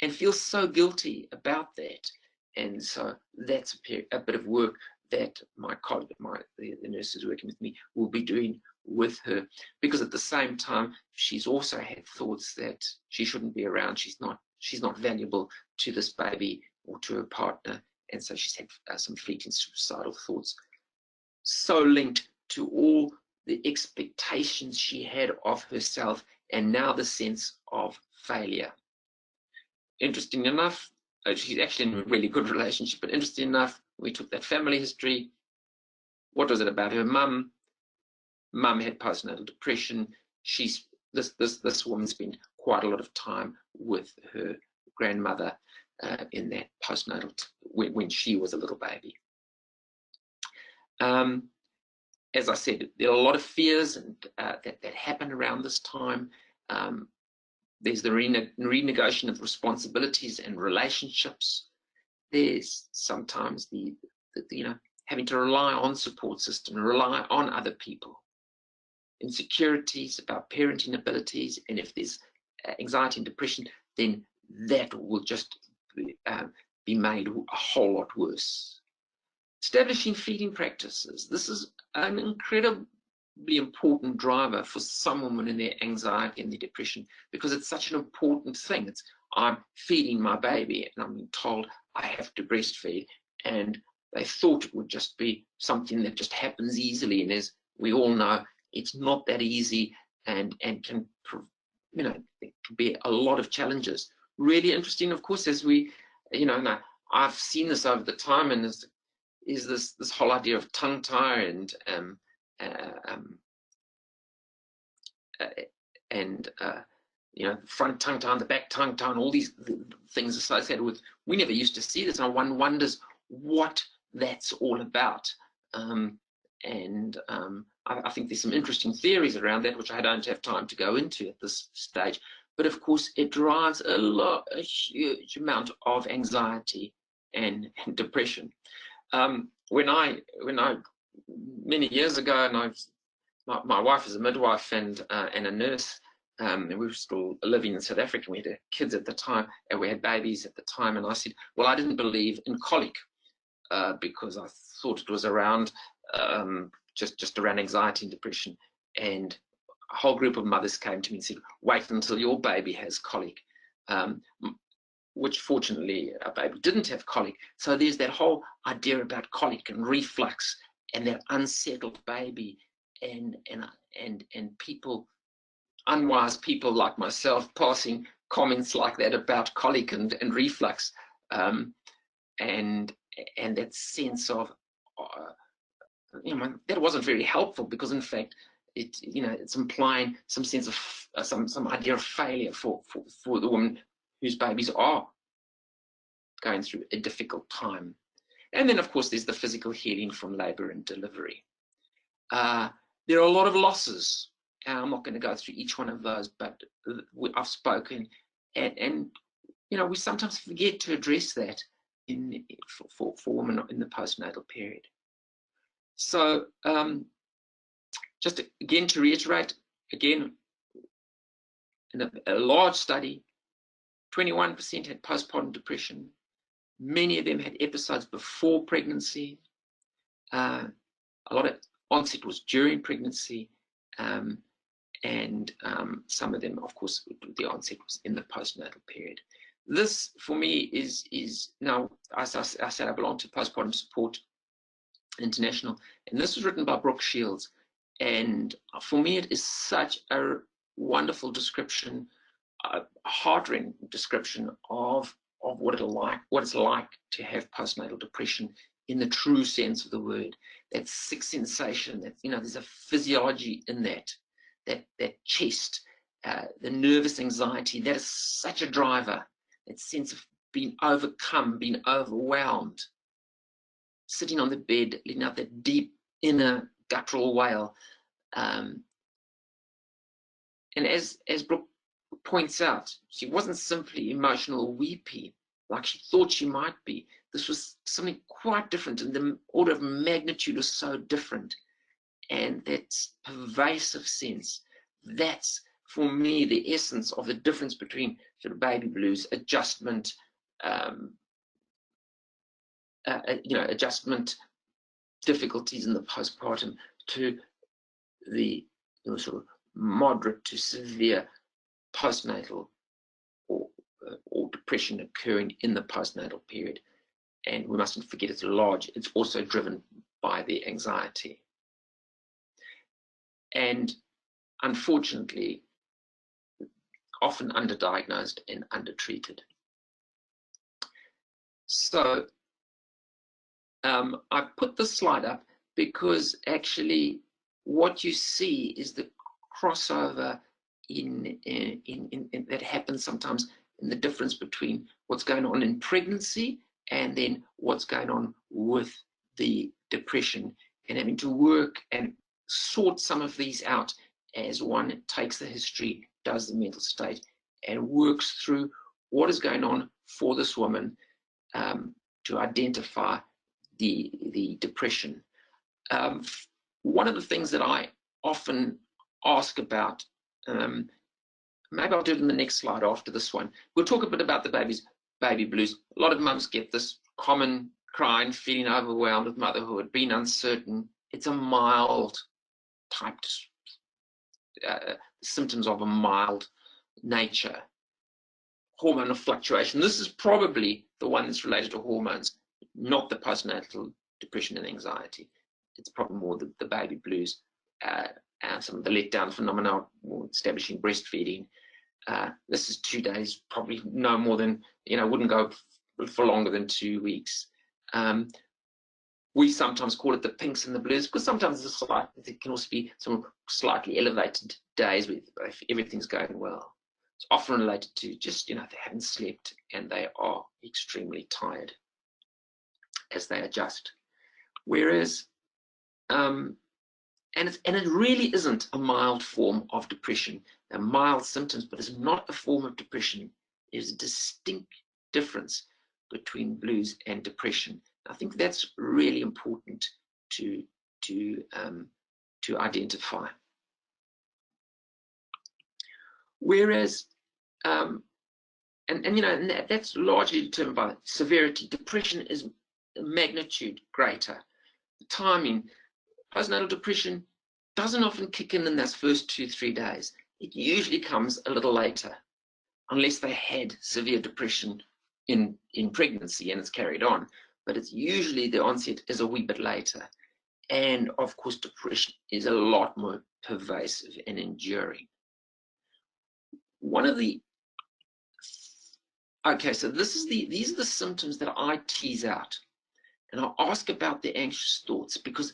And feels so guilty about that. And so that's a bit of work that my colleague, the nurses working with me, will be doing with her, because at the same time she's also had thoughts that she shouldn't be around. She's not valuable to this baby or to her partner, and so she's had some fleeting suicidal thoughts, so linked to all the expectations she had of herself, and now the sense of failure. Interesting enough, she's actually in a really good relationship, but interesting enough, we took that family history. What was it about her mum? Mum had postnatal depression. This woman spent quite a lot of time with her grandmother in that postnatal when she was a little baby. As I said, there are a lot of fears and that happen around this time. There's the renegotiation of responsibilities and relationships. There's sometimes the having to rely on support system, rely on other people. Insecurities about parenting abilities, and if there's anxiety and depression, then that will just be made a whole lot worse. Establishing feeding practices. This is an incredibly important driver for some women in their anxiety and their depression, because it's such an important thing. I'm feeding my baby and I'm being told I have to breastfeed, and they thought it would just be something that just happens easily, and as we all know, it's not that easy, and can it can be a lot of challenges. Really interesting, of course, as we now I've seen this over the time, and is this whole idea of tongue tie and front tongue tie and the back tongue tie, and all these things associated with. We never used to see this, and one wonders what that's all about. I think there's some interesting theories around that, which I don't have time to go into at this stage. But of course, it drives a huge amount of anxiety and depression. When I many years ago, and my wife is a midwife and a nurse, and we were still living in South Africa. We had kids at the time, and we had babies at the time. And I said, well, I didn't believe in colic because I thought it was around just around anxiety and depression. And a whole group of mothers came to me and said, wait until your baby has colic, which fortunately our baby didn't have colic. So there's that whole idea about colic and reflux and that unsettled baby, and people, unwise people like myself, passing comments like that about colic and reflux, and that sense of that wasn't very helpful, because in fact it's implying some sense of some idea of failure for the woman whose babies are going through a difficult time. And then of course there's the physical healing from labor and delivery. There are a lot of losses. I'm not going to go through each one of those, but I've spoken, and we sometimes forget to address that for women in the postnatal period. So just again to reiterate, again, in a large study, 21% had postpartum depression. Many of them had episodes before pregnancy. A lot of onset was during pregnancy, and some of them, of course, the onset was in the postnatal period. This, for me, is now, as I said, I belong to Postpartum Support International, and this was written by Brooke Shields. And for me, it is such a wonderful description, a heart-rending description of what it's like to have postnatal depression in the true sense of the word. That sick sensation, that, you know, there's a physiology in that chest, the nervous anxiety, that is such a driver, that sense of being overcome, being overwhelmed, sitting on the bed, letting out that deep inner guttural wail. And as Brooke points out, she wasn't simply emotional or weepy like she thought she might be. This was something quite different, and the order of magnitude was so different. And that pervasive sense, that's for me the essence of the difference between sort of baby blues, adjustment, adjustment difficulties in the postpartum, to the sort of moderate to severe postnatal or depression occurring in the postnatal period. And we mustn't forget it's large. It's also driven by the anxiety. And unfortunately, often underdiagnosed and undertreated. So I put this slide up because actually what you see is the crossover that happens sometimes in the difference between what's going on in pregnancy and then what's going on with the depression, and having to work and sort some of these out as one takes the history, does the mental state, and works through what is going on for this woman to identify the depression. One of the things that I often ask about, maybe I'll do it in the next slide after this one. We'll talk a bit about the baby blues. A lot of mums get this common crying, feeling overwhelmed with motherhood, being uncertain. It's a mild type, symptoms of a mild nature. Hormonal fluctuation. This is probably the one that's related to hormones, not the postnatal depression and anxiety. It's probably more the baby blues, and some of the letdown phenomena, establishing breastfeeding. This is 2 days, probably no more than, wouldn't go for longer than 2 weeks. We sometimes call it the pinks and the blues, because sometimes there can also be some slightly elevated days if everything's going well. It's often related to just, they haven't slept and they are extremely tired as they adjust. Whereas, and it really isn't a mild form of depression. They're mild symptoms, but it's not a form of depression. There's a distinct difference between blues and depression. I think that's really important to identify. Whereas, and that's largely determined by severity. Depression is magnitude greater. The timing, postnatal depression doesn't often kick in those first 2-3 days. It usually comes a little later, unless they had severe depression in pregnancy and it's carried on. But it's usually the onset is a wee bit later. And of course, depression is a lot more pervasive and enduring. So these are the symptoms that I tease out. And I ask about the anxious thoughts, because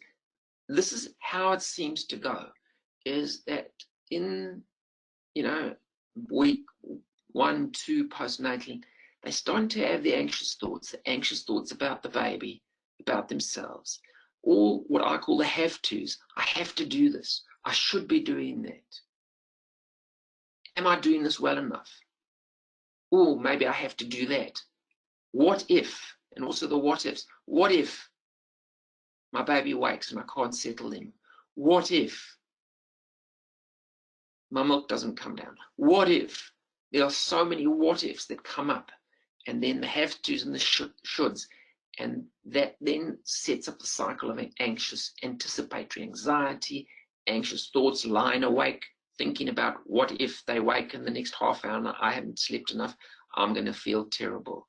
this is how it seems to go, is that in, week 1, 2 postnatally, they're starting to have the anxious thoughts about the baby, about themselves, all what I call the have-tos. I have to do this. I should be doing that. Am I doing this well enough? Oh, maybe I have to do that. What if? And also the what ifs. What if my baby wakes and I can't settle him? What if my milk doesn't come down? What if? There are so many what ifs that come up, and then the have tos and the shoulds, and that then sets up the cycle of anxious anticipatory anxiety, anxious thoughts, lying awake, thinking about what if they wake in the next half hour and I haven't slept enough, I'm going to feel terrible.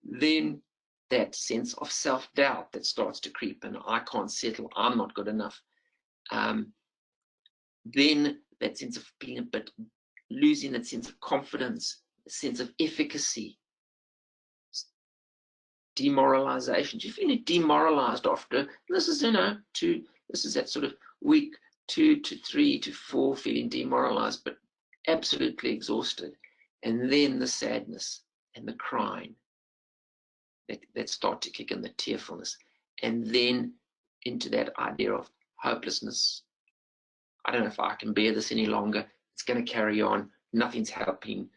Then that sense of self-doubt that starts to creep in, I can't settle, I'm not good enough. Then that sense of being a bit, losing that sense of confidence, a sense of efficacy, demoralization. You're feeling demoralized after, this is, this is that sort of week 2 to 3 to 4, feeling demoralized, but absolutely exhausted. And then the sadness and the crying that start to kick in, the tearfulness, and then into that idea of hopelessness. I don't know if I can bear this any longer. It's going to carry on. Nothing's helping.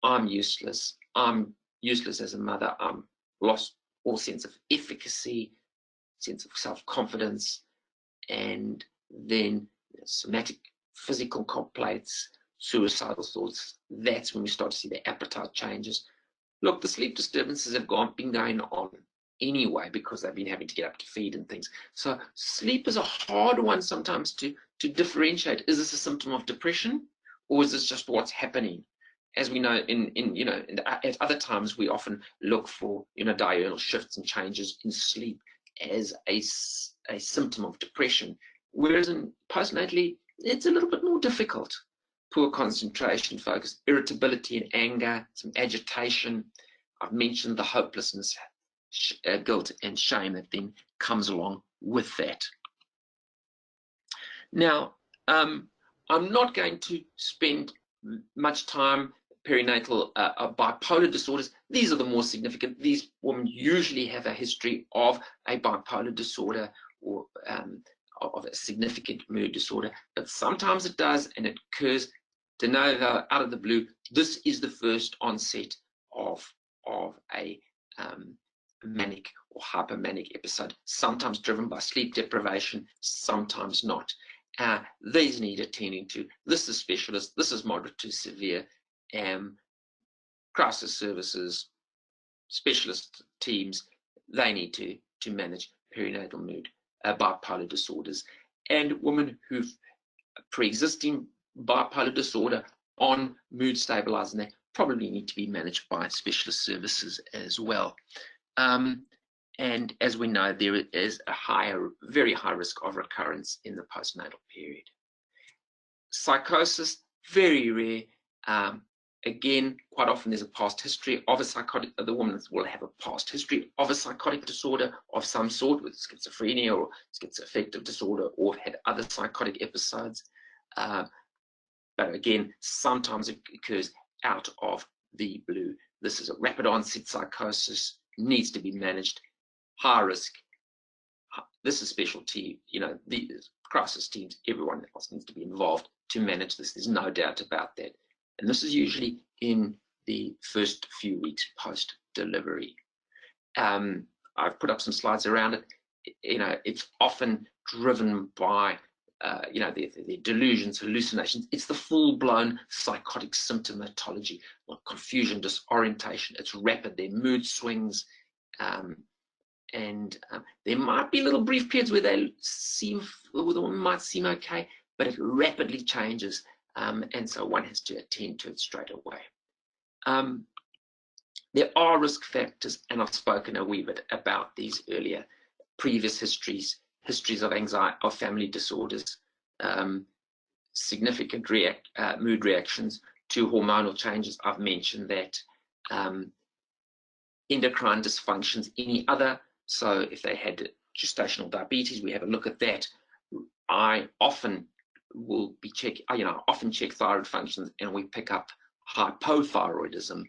I'm useless. I'm useless as a mother. I'm lost all sense of efficacy, sense of self-confidence, and then somatic physical complaints, suicidal thoughts. That's when we start to see the appetite changes. Look, the sleep disturbances have been going on anyway because they've been having to get up to feed and things. So sleep is a hard one sometimes to differentiate. Is this a symptom of depression, or is this just what's happening? As we know, at other times we often look for diurnal shifts and changes in sleep as a symptom of depression, whereas in postnatally it's a little bit more difficult. Poor concentration, focus, irritability and anger, some agitation. I've mentioned the hopelessness, guilt and shame that then comes along with that. Now, I'm not going to spend much time perinatal bipolar disorders. These are the more significant. These women usually have a history of a bipolar disorder or of a significant mood disorder, but sometimes it does, and it occurs de novo, out of the blue. This is the first onset of a manic or hypomanic episode, sometimes driven by sleep deprivation, sometimes not. These need attending to. This is specialist, this is moderate to severe, crisis services, specialist teams, they need to manage perinatal mood, bipolar disorders. And women who've pre-existing bipolar disorder on mood stabilizing, they probably need to be managed by specialist services as well. And as we know, there is a very high risk of recurrence in the postnatal period. Psychosis, very rare. Again, quite often there's a past history of a psychotic. The woman will have a past history of a psychotic disorder of some sort, with schizophrenia or schizoaffective disorder, or had other psychotic episodes. But again, sometimes it occurs out of the blue. This is a rapid onset psychosis, needs to be managed, high risk. This is specialty, the crisis teams, everyone else needs to be involved to manage this. There's no doubt about that. And this is usually in the first few weeks post-delivery. I've put up some slides around it. It's often driven by the delusions, hallucinations. It's the full-blown psychotic symptomatology, like confusion, disorientation. It's rapid. Their mood swings, and there might be little brief periods where the woman might seem okay, but it rapidly changes, and so one has to attend to it straight away. There are risk factors, and I've spoken a wee bit about these earlier. Previous histories of anxiety, of family disorders, significant mood reactions to hormonal changes. I've mentioned that. Endocrine dysfunctions, any other. So if they had gestational diabetes, we have a look at that. I often will be often check thyroid functions, and we pick up hypothyroidism.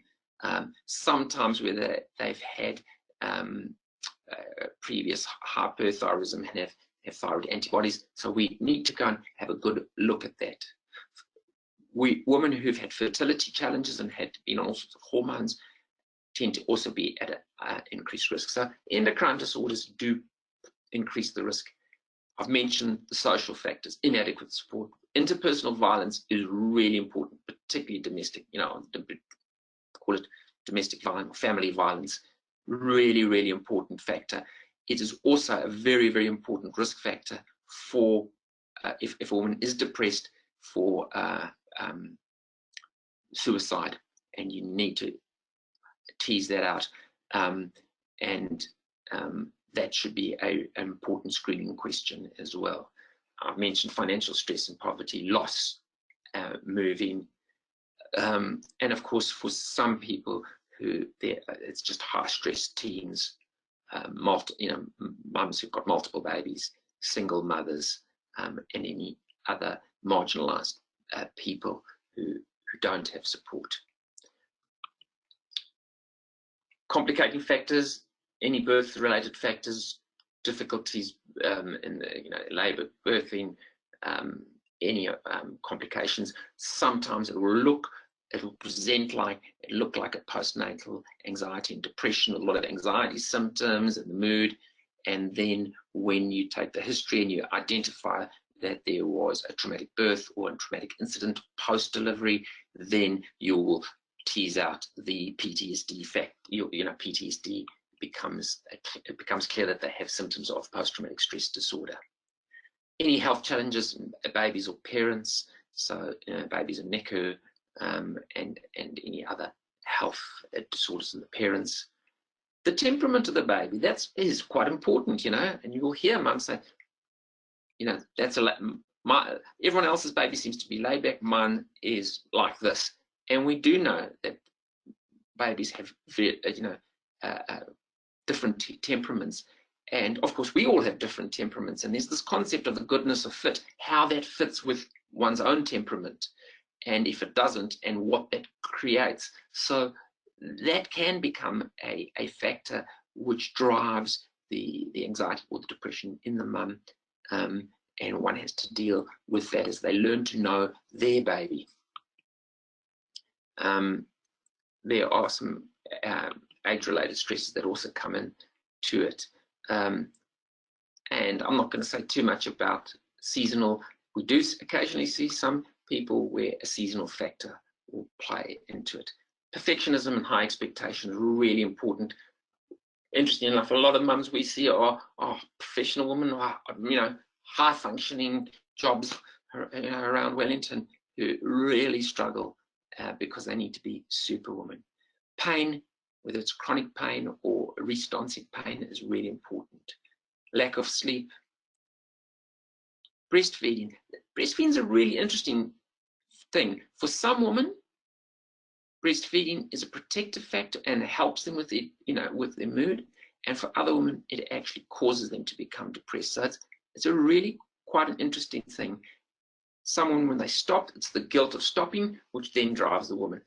Sometimes where they've had previous hyperthyroidism and have thyroid antibodies, so we need to go and have a good look at that. Women who've had fertility challenges and had been on all sorts of hormones tend to also be at an increased risk. So endocrine disorders do increase the risk. I've mentioned the social factors, inadequate support. Interpersonal violence is really important, particularly domestic, call it domestic violence, family violence, really, really important factor. It is also a very, very important risk factor for, if a woman is depressed, for suicide, and you need to tease that out. That should be an important screening question as well. I've mentioned financial stress and poverty, loss, moving, and of course for some people who it's just high stress teens, mums who've got multiple babies, single mothers, and any other marginalized people who don't have support. Complicating factors, any birth-related factors, difficulties in the labour, birthing, any complications. Sometimes it'll present like, look like a postnatal anxiety and depression, a lot of anxiety symptoms and the mood. And then when you take the history and you identify that there was a traumatic birth or a traumatic incident post-delivery, then you will tease out the PTSD fact. PTSD it becomes clear that they have symptoms of post-traumatic stress disorder. Any health challenges, babies or parents, so babies and NECU, and any other health disorders in the parents. The temperament of the baby, that is quite important, and you will hear mum say, that's everyone else's baby seems to be laid back, mine is like this. And we do know that babies have different temperaments, and of course we all have different temperaments, and there's this concept of the goodness of fit, how that fits with one's own temperament, and if it doesn't, and what that creates. So that can become a factor which drives the anxiety or the depression in the mum, and one has to deal with that as they learn to know their baby. There are some age-related stresses that also come into it. And I'm not going to say too much about seasonal. We do occasionally see some people where a seasonal factor will play into it. Perfectionism and high expectations are really important. Interesting enough, a lot of mums we see are professional women, high-functioning jobs around Wellington, who really struggle because they need to be superwoman. Pain, whether it's chronic pain or recent onset pain, is really important. Lack of sleep. Breastfeeding. Breastfeeding is a really interesting thing. For some women, breastfeeding is a protective factor and helps them with with their mood. And for other women, it actually causes them to become depressed. So it's a really quite an interesting thing. Some women, when they stop, it's the guilt of stopping, which then drives the woman.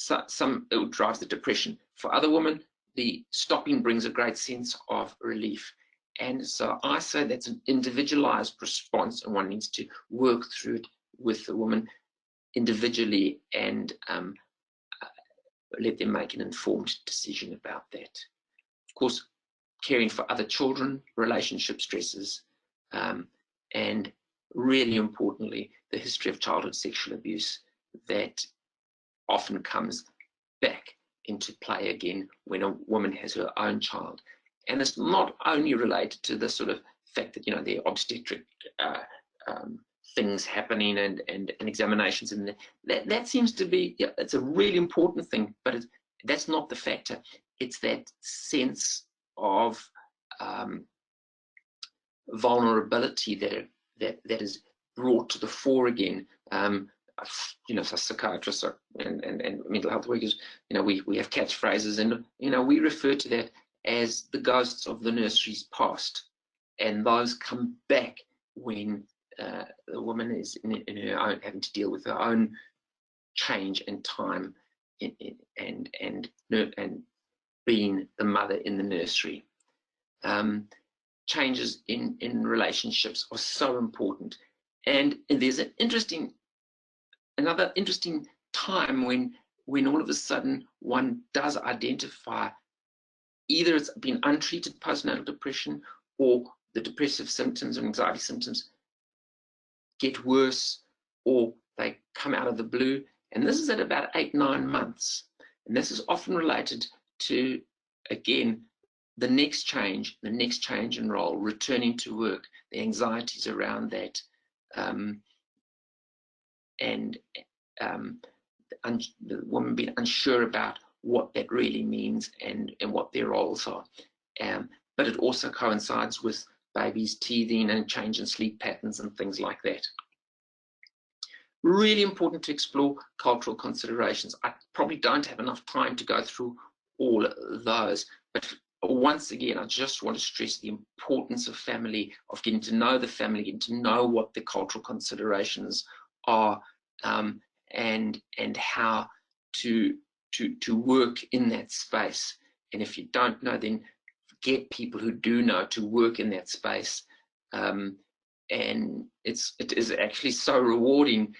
It drives the depression. For other women, the stopping brings a great sense of relief. And so I say that's an individualized response, and one needs to work through it with the woman individually and let them make an informed decision about that. Of course, caring for other children, relationship stresses, and really importantly, the history of childhood sexual abuse that often comes back into play again when a woman has her own child. And it's not only related to the sort of fact that, there are obstetric things happening and examinations, and that seems to be, it's a really important thing, but that's not the factor. It's that sense of vulnerability that is brought to the fore again. So psychiatrists and mental health workers, we have catchphrases, and we refer to that as the ghosts of the nursery's past, and those come back when the woman is in her own, having to deal with her own change and time and being the mother in the nursery. Changes in relationships are so important, and there's another interesting time when all of a sudden one does identify either it's been untreated postnatal depression or the depressive symptoms and anxiety symptoms get worse, or they come out of the blue. And this is at about 8-9 months. And this is often related to, again, the next change in role, returning to work, the anxieties around that, and the woman being unsure about what that really means and what their roles are. But it also coincides with babies teething and change in sleep patterns and things like that. Really important to explore cultural considerations. I probably don't have enough time to go through all of those, but once again, I just want to stress the importance of family, of getting to know the family, getting to know what the cultural considerations are, and how to work in that space. And if you don't know, then get people who do know to work in that space. And it is actually so rewarding,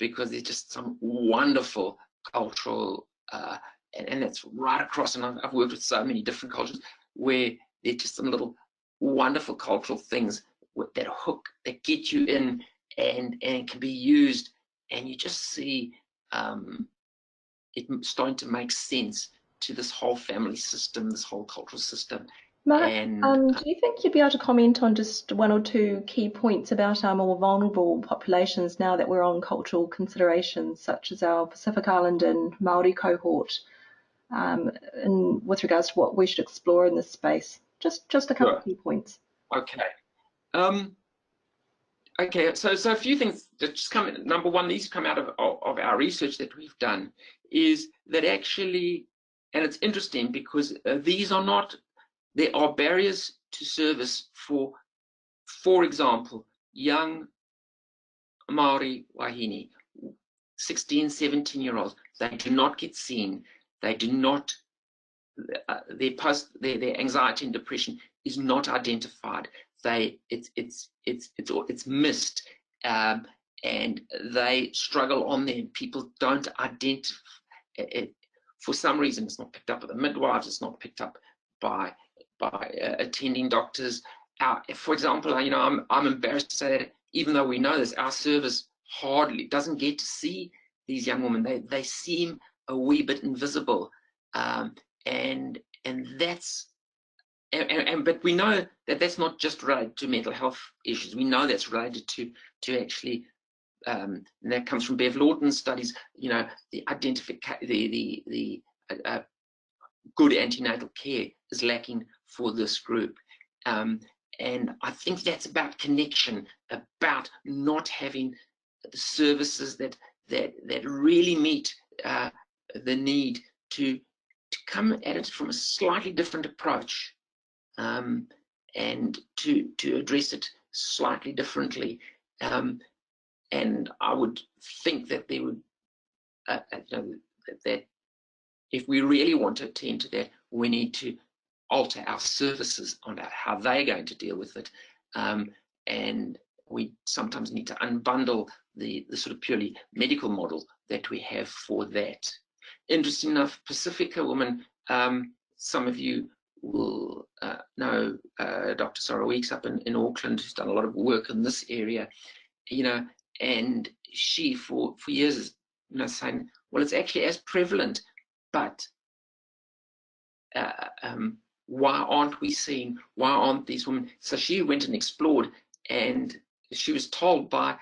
because there's just some wonderful cultural, and that's right across, and I've worked with so many different cultures, where there's just some little wonderful cultural things with that hook that get you in and can be used, and you just see it starting to make sense to this whole family system, this whole cultural system. Mark, And do you think you'd be able to comment on just one or two key points about our more vulnerable populations now that we're on cultural considerations, such as our Pacific Island and Māori cohort, and with regards to what we should explore in this space? Just a couple of key points. Okay. Okay, so a few things that just come in. Number one, these come out of our research that we've done, is that actually, and it's interesting because these are not, there are barriers to service for example, young Māori wahine, 16, 17-year-olds. They do not get seen. They do not, their anxiety and depression is not identified. It's missed, and they struggle on there. People don't identify it. For some reason, it's not picked up by the midwives. It's not picked up by attending doctors. For example, I'm embarrassed to say that even though we know this, our service hardly doesn't get to see these young women. They seem a wee bit invisible, and that's. But we know that that's not just related to mental health issues. We know that's related to actually, and that comes from Bev Lawton's studies. The good antenatal care is lacking for this group, and I think that's about connection, about not having the services that really meet the need to come at it from a slightly different approach. And to address it slightly differently, and I would think that there would, that if we really want to attend to that, we need to alter our services on how they're going to deal with it, and we sometimes need to unbundle the sort of purely medical model that we have for that. Interesting enough, Pacifica woman, some of you will know Dr. Sarah Weeks up in Auckland, who's done a lot of work in this area, and she for years is saying, well, it's actually as prevalent, but why aren't we seeing, why aren't these women? So she went and explored, and she was told by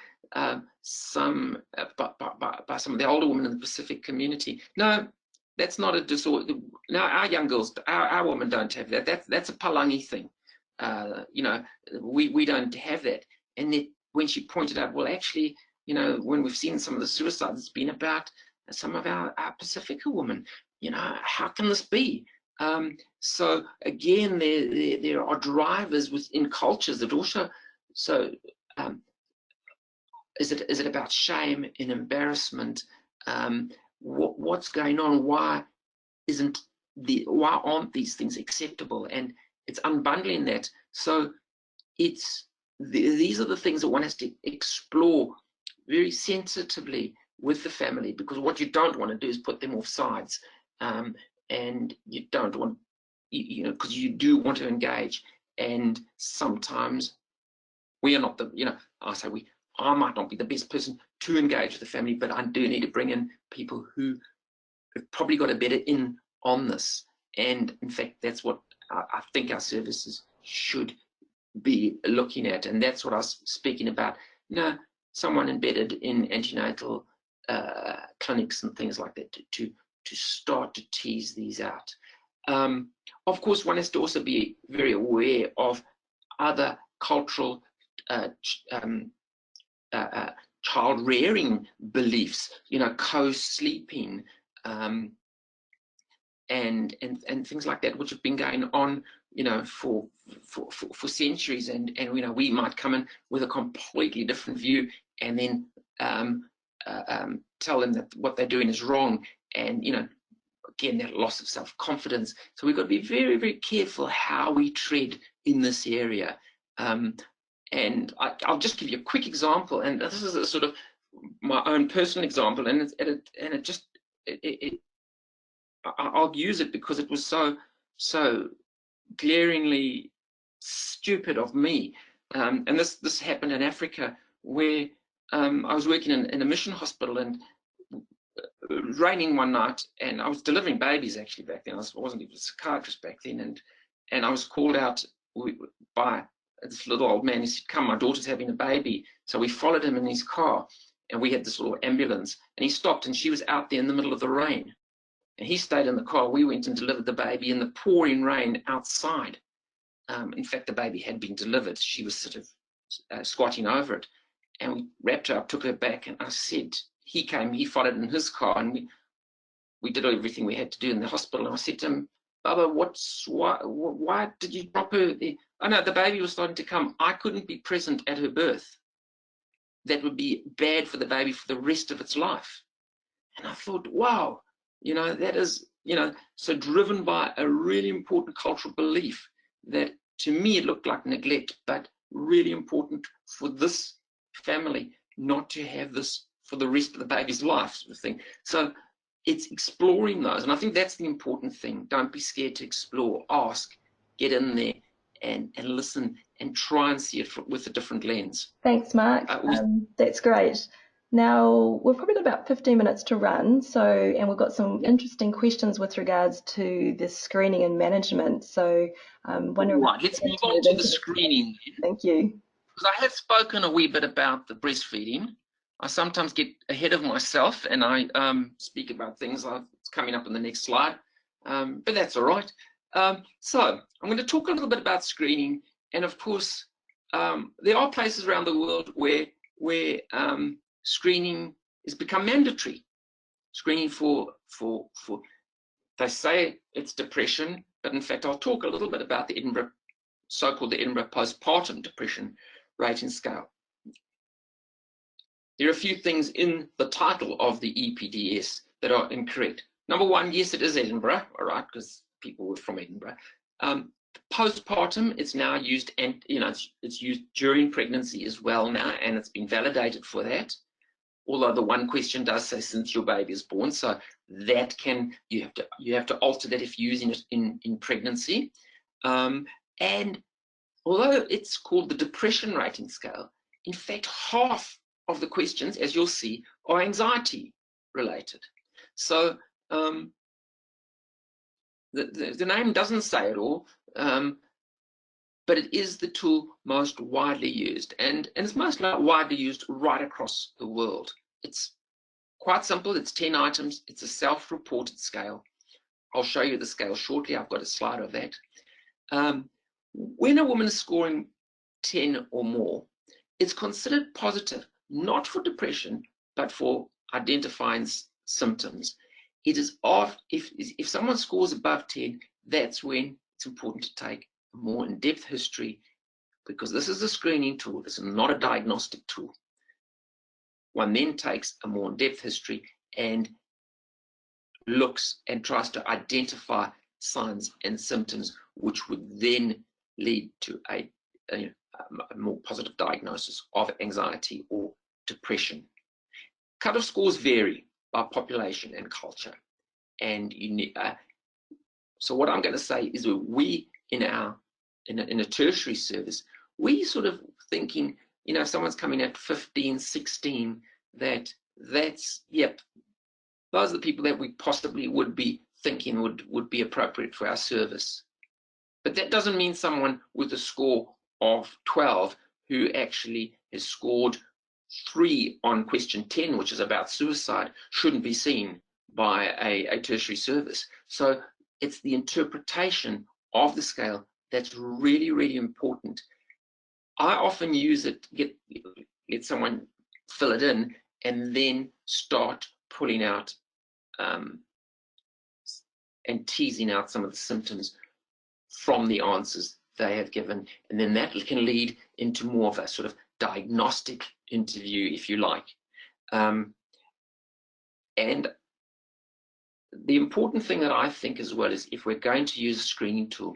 some of the older women in the Pacific community, no, that's not a disorder. No, our young girls, our women don't have that. That's a Palangi thing. We don't have that. And then when she pointed out, well, actually, when we've seen some of the suicides, it's been about some of our Pacifica women. How can this be? So again, there are drivers within cultures that also. So is it about shame and embarrassment? What's going on? Why aren't these things acceptable? And it's unbundling that. So these are the things that one has to explore very sensitively with the family, because what you don't want to do is put them off sides, and you don't want, because you do want to engage. and sometimes we are not the, I might not be the best person to engage with the family, but I do need to bring in people who have probably got a better in on this. And in fact, that's what I think our services should be looking at. And that's what I was speaking about. Someone embedded in antenatal clinics and things like that to start to tease these out. Of course, one has to also be very aware of other cultural child rearing beliefs, co-sleeping, and things like that, which have been going on, for centuries, and we might come in with a completely different view, and then tell them that what they're doing is wrong, and again, that loss of self-confidence. So we've got to be very, very careful how we tread in this area. And I'll just give you a quick example, and this is a sort of my own personal example, and I'll use it because it was so glaringly stupid of me. And this happened in Africa, where I was working in a mission hospital, and raining one night, and I was delivering babies actually back then. I wasn't even a psychiatrist back then, and I was called out by this little old man. He said, "Come, my daughter's having a baby." So we followed him in his car, and we had this little ambulance, and he stopped, and she was out there in the middle of the rain, and he stayed in the car. We went and delivered the baby in the pouring rain outside. In fact, the baby had been delivered. She was sort of squatting over it, and we wrapped her up, took her back, and I said, he came, he followed in his car, and we did everything we had to do in the hospital. And I said to him, "Baba, why did you drop her there?" "Oh no, the baby was starting to come. I couldn't be present at her birth. That would be bad for the baby for the rest of its life." And I thought, wow, that is, so driven by a really important cultural belief that to me it looked like neglect, but really important for this family not to have this for the rest of the baby's life, sort of thing. So it's exploring those, and I think that's the important thing. Don't be scared to explore, ask, get in there, and listen, and try and see it with a different lens. Thanks, Mark. That's great. Now, we've probably got about 15 minutes to run, and we've got some interesting questions with regards to the screening and management. So, wondering. Right, let's move on to the screening. Thank you. Because I have spoken a wee bit about the breastfeeding. I sometimes get ahead of myself, and I speak about things it's coming up in the next slide, but that's all right. So I'm going to talk a little bit about screening, and of course, there are places around the world where screening has become mandatory. Screening for they say it's depression, but in fact, I'll talk a little bit about the Edinburgh, so-called the Edinburgh Postpartum Depression rating scale. There are a few things in the title of the EPDS that are incorrect. Number one, yes, it is Edinburgh, all right, because people were from Edinburgh. Postpartum, it's now used, and it's used during pregnancy as well now, and it's been validated for that. Although the one question does say since your baby is born, so that you have to alter that if you're using it in pregnancy. And although it's called the depression rating scale, in fact, half of the questions, as you'll see, are anxiety related. So the name doesn't say it all, but it is the tool most widely used, and it's most widely used right across the world. It's quite simple. It's 10 items. It's a self-reported scale. I'll show you the scale shortly. I've got a slide of that. When a woman is scoring 10 or more, it's considered positive, not for depression, but for identifying symptoms. It is if someone scores above 10, that's when it's important to take a more in-depth history, because this is a screening tool. This is not a diagnostic tool. One then takes a more in-depth history and looks and tries to identify signs and symptoms, which would then lead to a more positive diagnosis of anxiety or depression. Cutoff scores vary by population and culture, and so what I'm going to say is we in our in a tertiary service, we sort of thinking, you know, if someone's coming at 15, 16, that's, yep, those are the people that we possibly would be thinking would be appropriate for our service. But that doesn't mean someone with a score of 12 who actually has scored 3 on question 10, which is about suicide, shouldn't be seen by a tertiary service. So it's the interpretation of the scale that's really, really important. I often use it, let someone fill it in, and then start pulling out and teasing out some of the symptoms from the answers they have given. And then that can lead into more of a sort of diagnostic interview, if you like. And the important thing that I think as well is, if we're going to use a screening tool,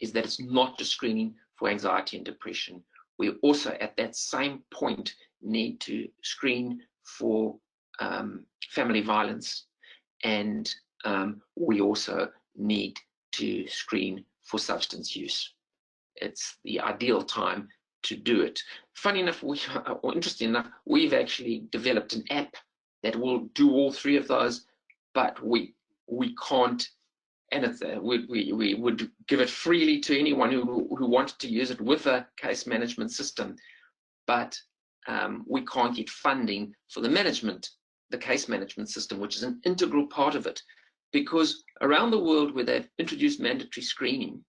is that it's not just screening for anxiety and depression. We also, at that same point, need to screen for family violence, and we also need to screen for substance use. It's the ideal time to do it. Funny enough, or interesting enough, we've actually developed an app that will do all 3 of those, but we can't, and it's, we would give it freely to anyone who wanted to use it with a case management system, but we can't get funding for the case management system, which is an integral part of it, because around the world where they've introduced mandatory screening,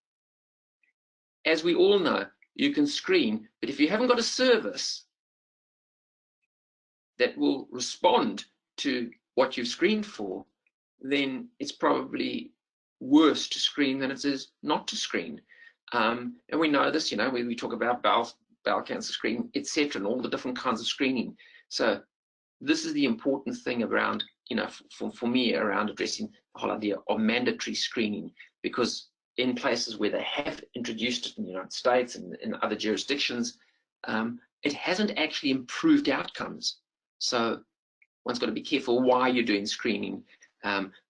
as we all know, you can screen, but if you haven't got a service that will respond to what you've screened for, then it's probably worse to screen than it is not to screen. And we know this, you know, we talk about bowel cancer screening, etc., and all the different kinds of screening. So this is the important thing around, you know, for me, around addressing the whole idea of mandatory screening, because in places where they have introduced it in the United States and in other jurisdictions, it hasn't actually improved outcomes. So one's got to be careful why you're doing screening,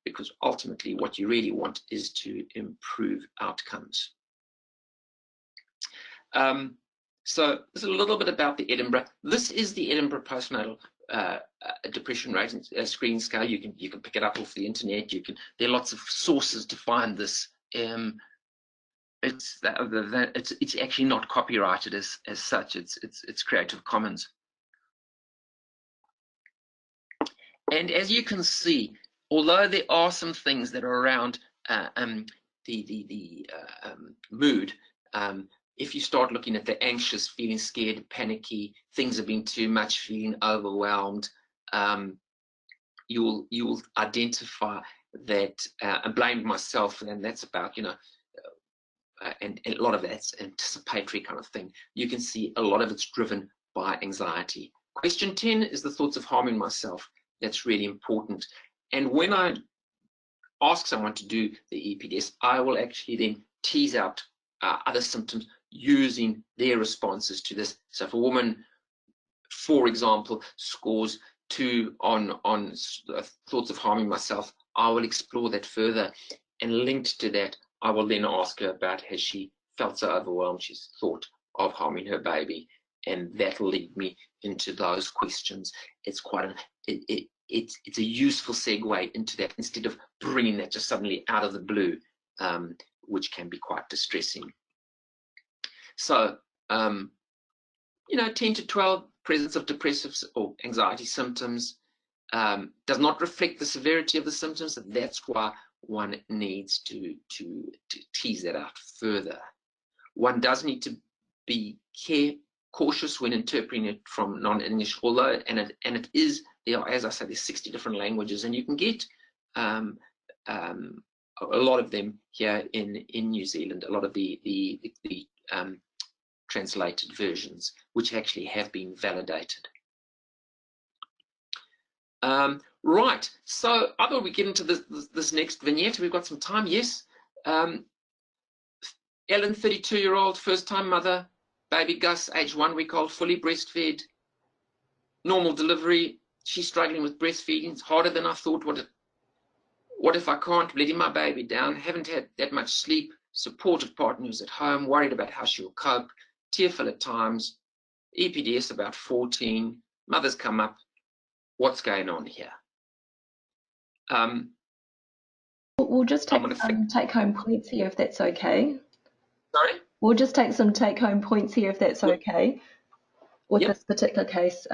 because ultimately what you really want is to improve outcomes. So this is a little bit about the Edinburgh. This is the Edinburgh postnatal depression rating screening scale. You can pick it up off the internet. There are lots of sources to find this. It's actually not copyrighted as such. It's Creative Commons. And as you can see, although there are some things that are around the mood, if you start looking at the anxious, feeling scared, panicky, things have been too much, feeling overwhelmed, you'll identify that I blamed myself, and that's about, you know, and a lot of that's anticipatory kind of thing. You can see a lot of it's driven by anxiety. Question 10 is the thoughts of harming myself. That's really important. And when I ask someone to do the EPDS, I will actually then tease out other symptoms using their responses to this. So if a woman, for example, scores 2 on thoughts of harming myself, I will explore that further, and linked to that, I will then ask her about, has she felt so overwhelmed she's thought of harming her baby, and that'll lead me into those questions. It's quite it's a useful segue into that, instead of bringing that just suddenly out of the blue, which can be quite distressing. So, you know, 10 to 12, presence of depressive or anxiety symptoms, does not reflect the severity of the symptoms. And that's why one needs to tease that out further. One does need to be cautious when interpreting it from non-English, although, and it is, there are, as I say, there's 60 different languages, and you can get a lot of them here in New Zealand, a lot of the translated versions, which actually have been validated. Right, so I thought we'd get into this next vignette. We've got some time, yes. Ellen, 32-year-old, first-time mother, baby Gus, age 1 week old, fully breastfed, normal delivery. She's struggling with breastfeeding. It's harder than I thought. What if I can't? Letting my baby down. Haven't had that much sleep. supportive partner who's at home, worried about how she'll cope, tearful at times, EPDS about 14, mothers come up, what's going on here? We'll just take some take-home points here, if that's okay. Sorry? We'll just take some take-home points here, if that's okay. With Yep. this particular case,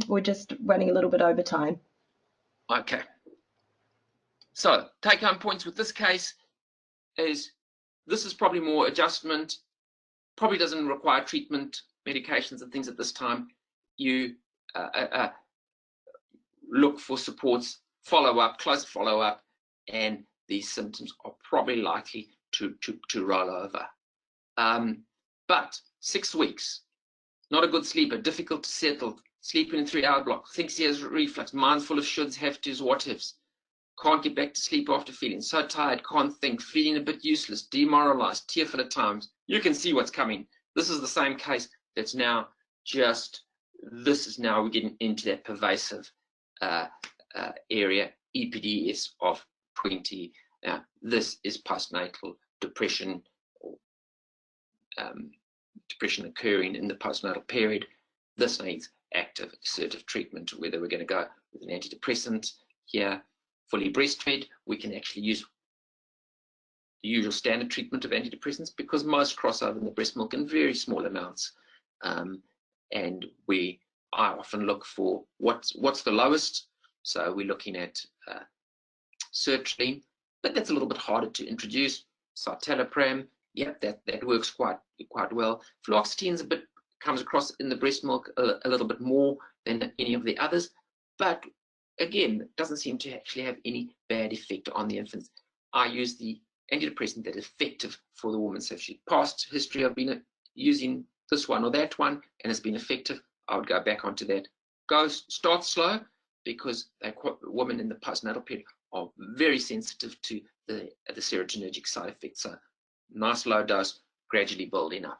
we're just running a little bit over time. Okay. So take-home points with this case is this is probably more adjustment, probably doesn't require treatment, medications and things at this time. You look for supports, follow-up, close follow-up, and these symptoms are probably likely to roll over. But 6 weeks, not a good sleeper, difficult to settle, sleeping in 3-hour block, thinks he has reflux, mind's full of shoulds, have tos, what ifs, can't get back to sleep after feeling so tired, can't think, feeling a bit useless, demoralized, tearful at times. You can see what's coming. This is the same case that's now just, this is now we're getting into that pervasive area, EPDS of 20. This is postnatal depression, or depression occurring in the postnatal period. This needs active, assertive treatment, whether we're going to go with an antidepressant here, fully breastfed, we can actually use the usual standard treatment of antidepressants because most cross over in the breast milk in very small amounts. And I often look for what's the lowest. So we're looking at sertraline, but that's a little bit harder to introduce. Citalopram, yep, that works quite well. Fluoxetine's comes across in the breast milk a little bit more than any of the others, but again, it doesn't seem to actually have any bad effect on the infants. I use the antidepressant that is effective for the woman. So if she past history of been using this one or that one and has been effective, I would go back onto that. Start slow, because women in the postnatal period are very sensitive to the serotonergic side effects. So nice low dose, gradually building up.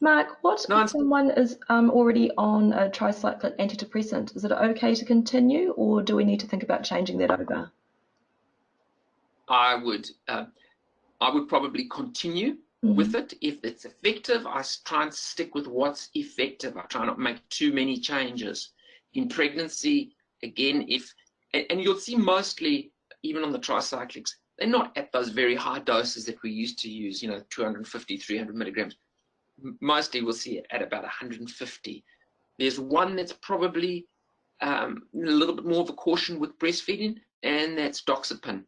Mark, what if someone is already on a tricyclic antidepressant? Is it okay to continue, or do we need to think about changing that over? I would probably continue with it if it's effective. I try and stick with what's effective. I try not to make too many changes. In pregnancy, again, and you'll see mostly, even on the tricyclics, they're not at those very high doses that we used to use, 250, 300 milligrams. Mostly we'll see it at about 150. There's one that's probably a little bit more of a caution with breastfeeding, and that's doxepin.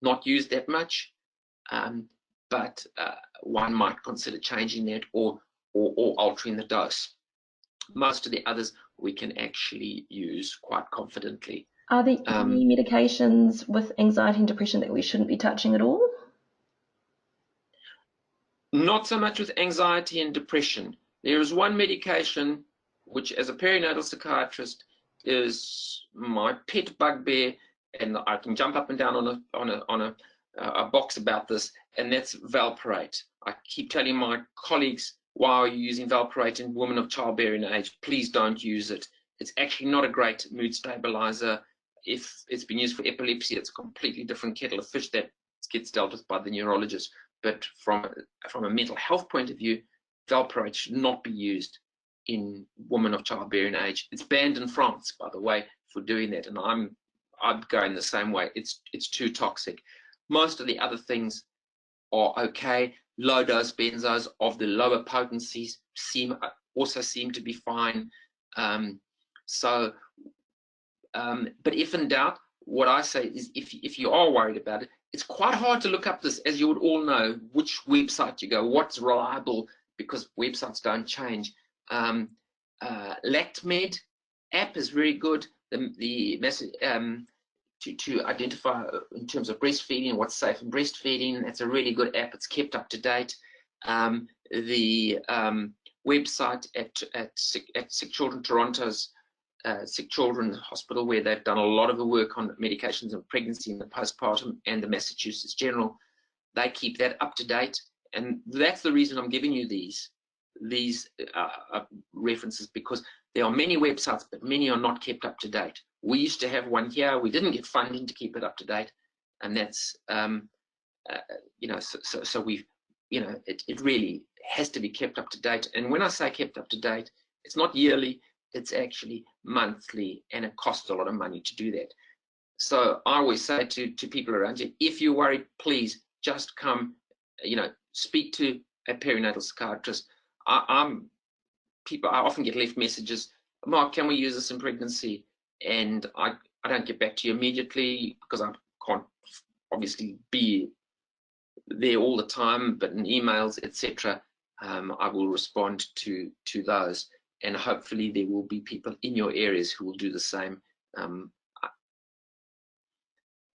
Not used that much, but one might consider changing that or altering the dose. Most of the others we can actually use quite confidently. Are there any medications with anxiety and depression that we shouldn't be touching at all? Not so much with anxiety and depression. There is one medication which, as a perinatal psychiatrist, is my pet bugbear, and I can jump up and down on a box about this, and that's valproate. I keep telling my colleagues, why are you using valproate in women of childbearing age? Please don't use it. It's actually not a great mood stabilizer. If it's been used for epilepsy, it's a completely different kettle of fish that gets dealt with by the neurologist. But from a mental health point of view, valproate should not be used in women of childbearing age. It's banned in France, by the way, for doing that, and I'd go in the same way. It's too toxic. Most of the other things are okay. Low dose benzos of the lower potencies also seem to be fine. But if in doubt, what I say is, if you are worried about it, it's quite hard to look up this, as you would all know, which website you go, what's reliable, because websites don't change. LactMed app is very good. The message to identify in terms of breastfeeding, what's safe in breastfeeding. That's a really good app. It's kept up to date. The website at Sick Children Toronto's Sick Children Hospital, where they've done a lot of the work on medications and pregnancy and the postpartum, and the Massachusetts General, they keep that up to date. And that's the reason I'm giving you these references, because there are many websites, but many are not kept up to date. We used to have one here. We didn't get funding to keep it up to date, and that's you know, so we've, you know, it really has to be kept up to date. And when I say kept up to date, it's not yearly, it's actually monthly, and it costs a lot of money to do that. So I always say to people around you, if you're worried, please just come, you know, speak to a perinatal psychiatrist. I often get left messages, Mark, can we use this in pregnancy? And I don't get back to you immediately because I can't obviously be there all the time, but in emails, etc., I will respond to those, and hopefully there will be people in your areas who will do the same.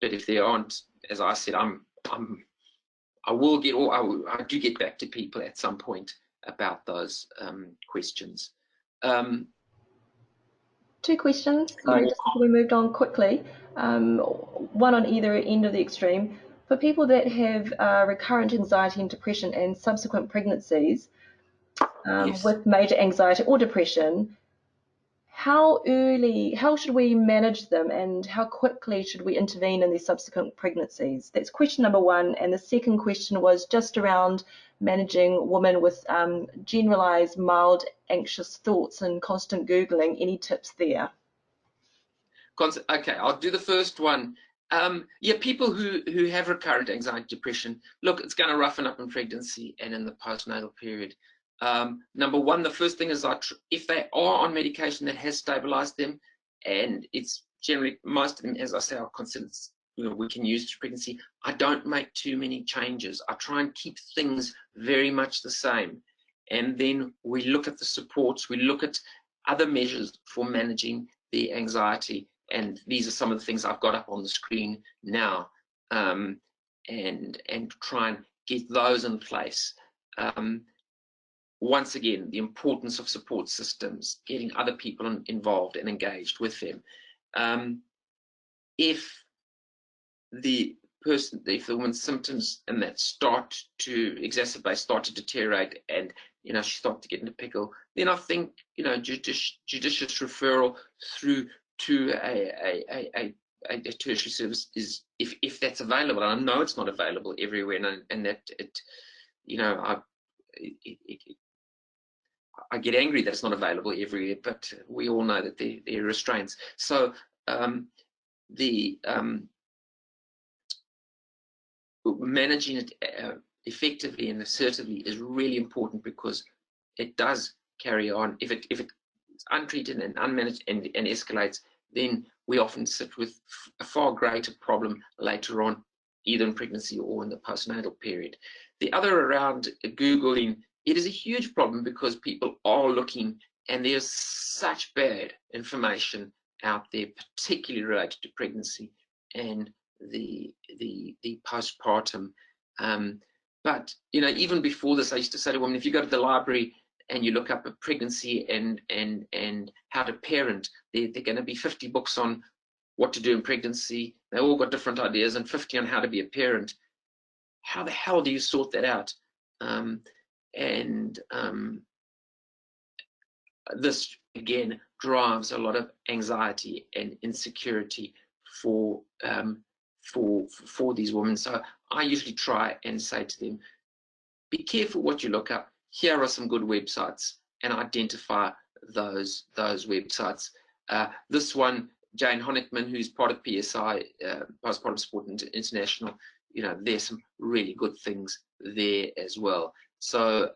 But if there aren't, as I said, I do get back to people at some point about those questions. 2 questions, sorry, just before we moved on quickly. One on either end of the extreme. For people that have recurrent anxiety and depression and subsequent pregnancies Yes. with major anxiety or depression, how should we manage them, and how quickly should we intervene in these subsequent pregnancies? That's question number 1. And the second question was just around managing women with generalized mild anxious thoughts and constant Googling. Any tips there? Okay, I'll do the first one. Yeah, people who have recurrent anxiety, depression, look, it's going to roughen up in pregnancy and in the postnatal period. Number 1, the first thing is if they are on medication that has stabilized them, and it's generally, most of them, as I say, are considered, you know, we can use through pregnancy, I don't make too many changes. I try and keep things very much the same. And then we look at the supports, we look at other measures for managing the anxiety. And these are some of the things I've got up on the screen now, and try and get those in place. Once again, the importance of support systems, getting other people involved and engaged with them. If the woman's symptoms and that start to exacerbate, start to deteriorate, and you know, she starts to get in a pickle, then I think, you know, judicious referral through to a tertiary service is, if that's available. And I know it's not available everywhere, and that it, you know, I get angry that it's not available everywhere, but we all know that there are restraints. So managing it effectively and assertively is really important, because it does carry on. If it's untreated and unmanaged and escalates, then we often sit with a far greater problem later on, either in pregnancy or in the postnatal period. The other around Googling, it is a huge problem because people are looking, and there's such bad information out there, particularly related to pregnancy and the postpartum. But you know, even before this, I used to say to women, if you go to the library and you look up a pregnancy and how to parent, there are going to be 50 books on what to do in pregnancy. They all got different ideas, and 50 on how to be a parent. How the hell do you sort that out? This again drives a lot of anxiety and insecurity for these women. So I usually try and say to them, be careful what you look up. Here are some good websites, and identify those websites. This one, Jane Honigman, who's part of PSI, Postpartum Support International, you know, there's some really good things there as well. So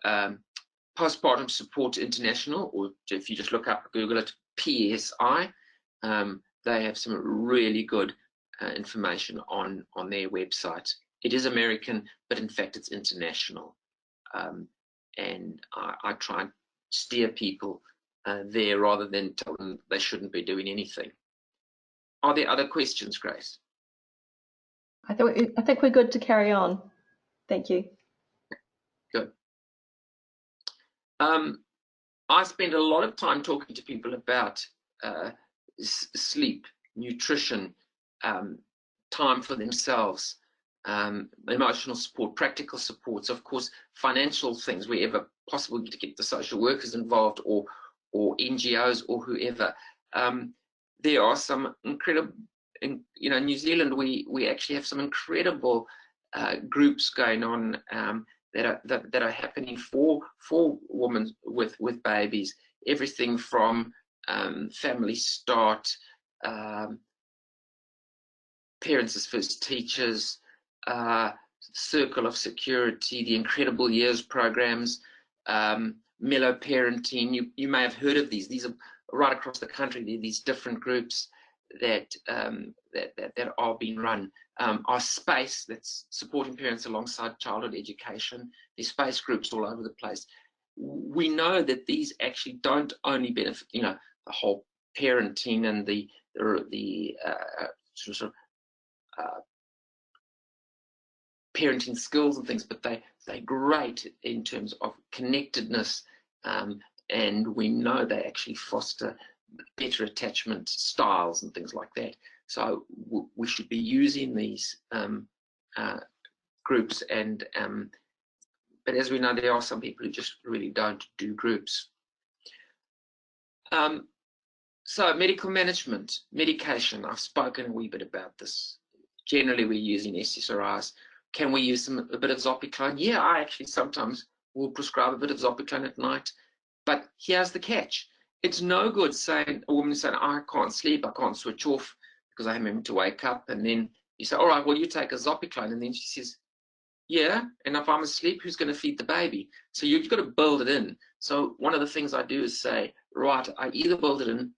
Postpartum Support International, or if you just look up, Google it, PSI, they have some really good information on their website. It is American, but in fact it's international. And I try and steer people there rather than tell them they shouldn't be doing anything. Are there other questions, Grace? I think we're good to carry on. Thank you. Good. I spend a lot of time talking to people about sleep, nutrition, time for themselves, emotional support, practical supports, of course, financial things wherever possible, to get the social workers involved, or NGOs or whoever. There are some incredible, you know, in New Zealand we actually have some incredible groups going on that are happening for women with babies. Everything from Family Start, Parents as First Teachers, Circle of Security, the Incredible Years programs, Mellow Parenting. You may have heard of these. These are right across the country. There are these different groups that are being run. Our Space, that's supporting parents alongside childhood education. There's space groups all over the place. We know that these actually don't only benefit, the whole parenting and the sort of parenting skills and things, but they're great in terms of connectedness, and we know they actually foster better attachment styles and things like that. So we should be using these groups, and but as we know, there are some people who just really don't do groups. So medical management, medication, I've spoken a wee bit about this. Generally, we're using SSRIs. Can we use a bit of Zopiclone? Yeah, I actually sometimes will prescribe a bit of Zopiclone at night, but here's the catch. It's no good saying, a woman saying, I can't sleep, I can't switch off because I'm having to wake up, and then you say, all right, well, you take a Zopiclone, and then she says, yeah, and if I'm asleep, who's going to feed the baby? So you've got to build it in. So one of the things I do is say, right, I either build it in,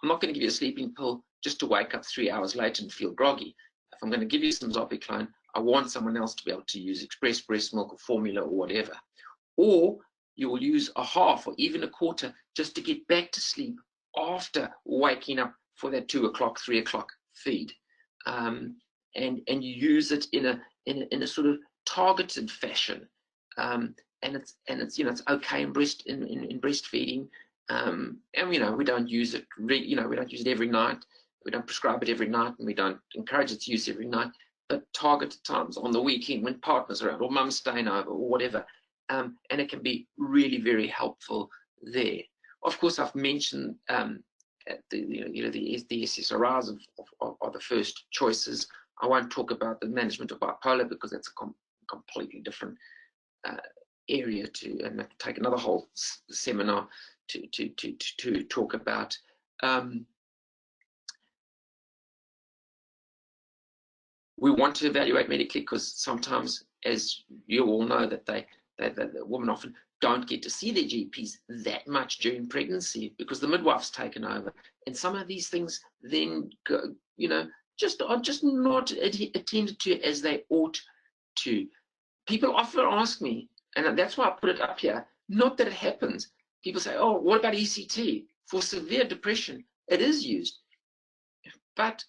I'm not going to give you a sleeping pill just to wake up 3 hours later and feel groggy. If I'm going to give you some Zopiclone, I want someone else to be able to use express breast milk or formula or whatever. Or you will use a half or even a quarter just to get back to sleep after waking up for that 2 o'clock, 3 o'clock feed. And you use it in a sort of targeted fashion. And it's it's okay in breastfeeding. And we don't use it. We don't use it every night. We don't prescribe it every night, and we don't encourage its use every night. But targeted times on the weekend when partners are around, or mum's staying over, or whatever, and it can be really very helpful there. Of course, I've mentioned the SSRIs are the first choices. I won't talk about the management of bipolar because that's a completely different area and take another whole seminar to talk about. We want to evaluate medically because sometimes, as you all know, that the women often don't get to see their GPs that much during pregnancy because the midwife's taken over, and some of these things then go, are just not attended to as they ought to. People often ask me, and that's why I put it up here, not that it happens. People say, oh, what about ECT? For severe depression, it is used, but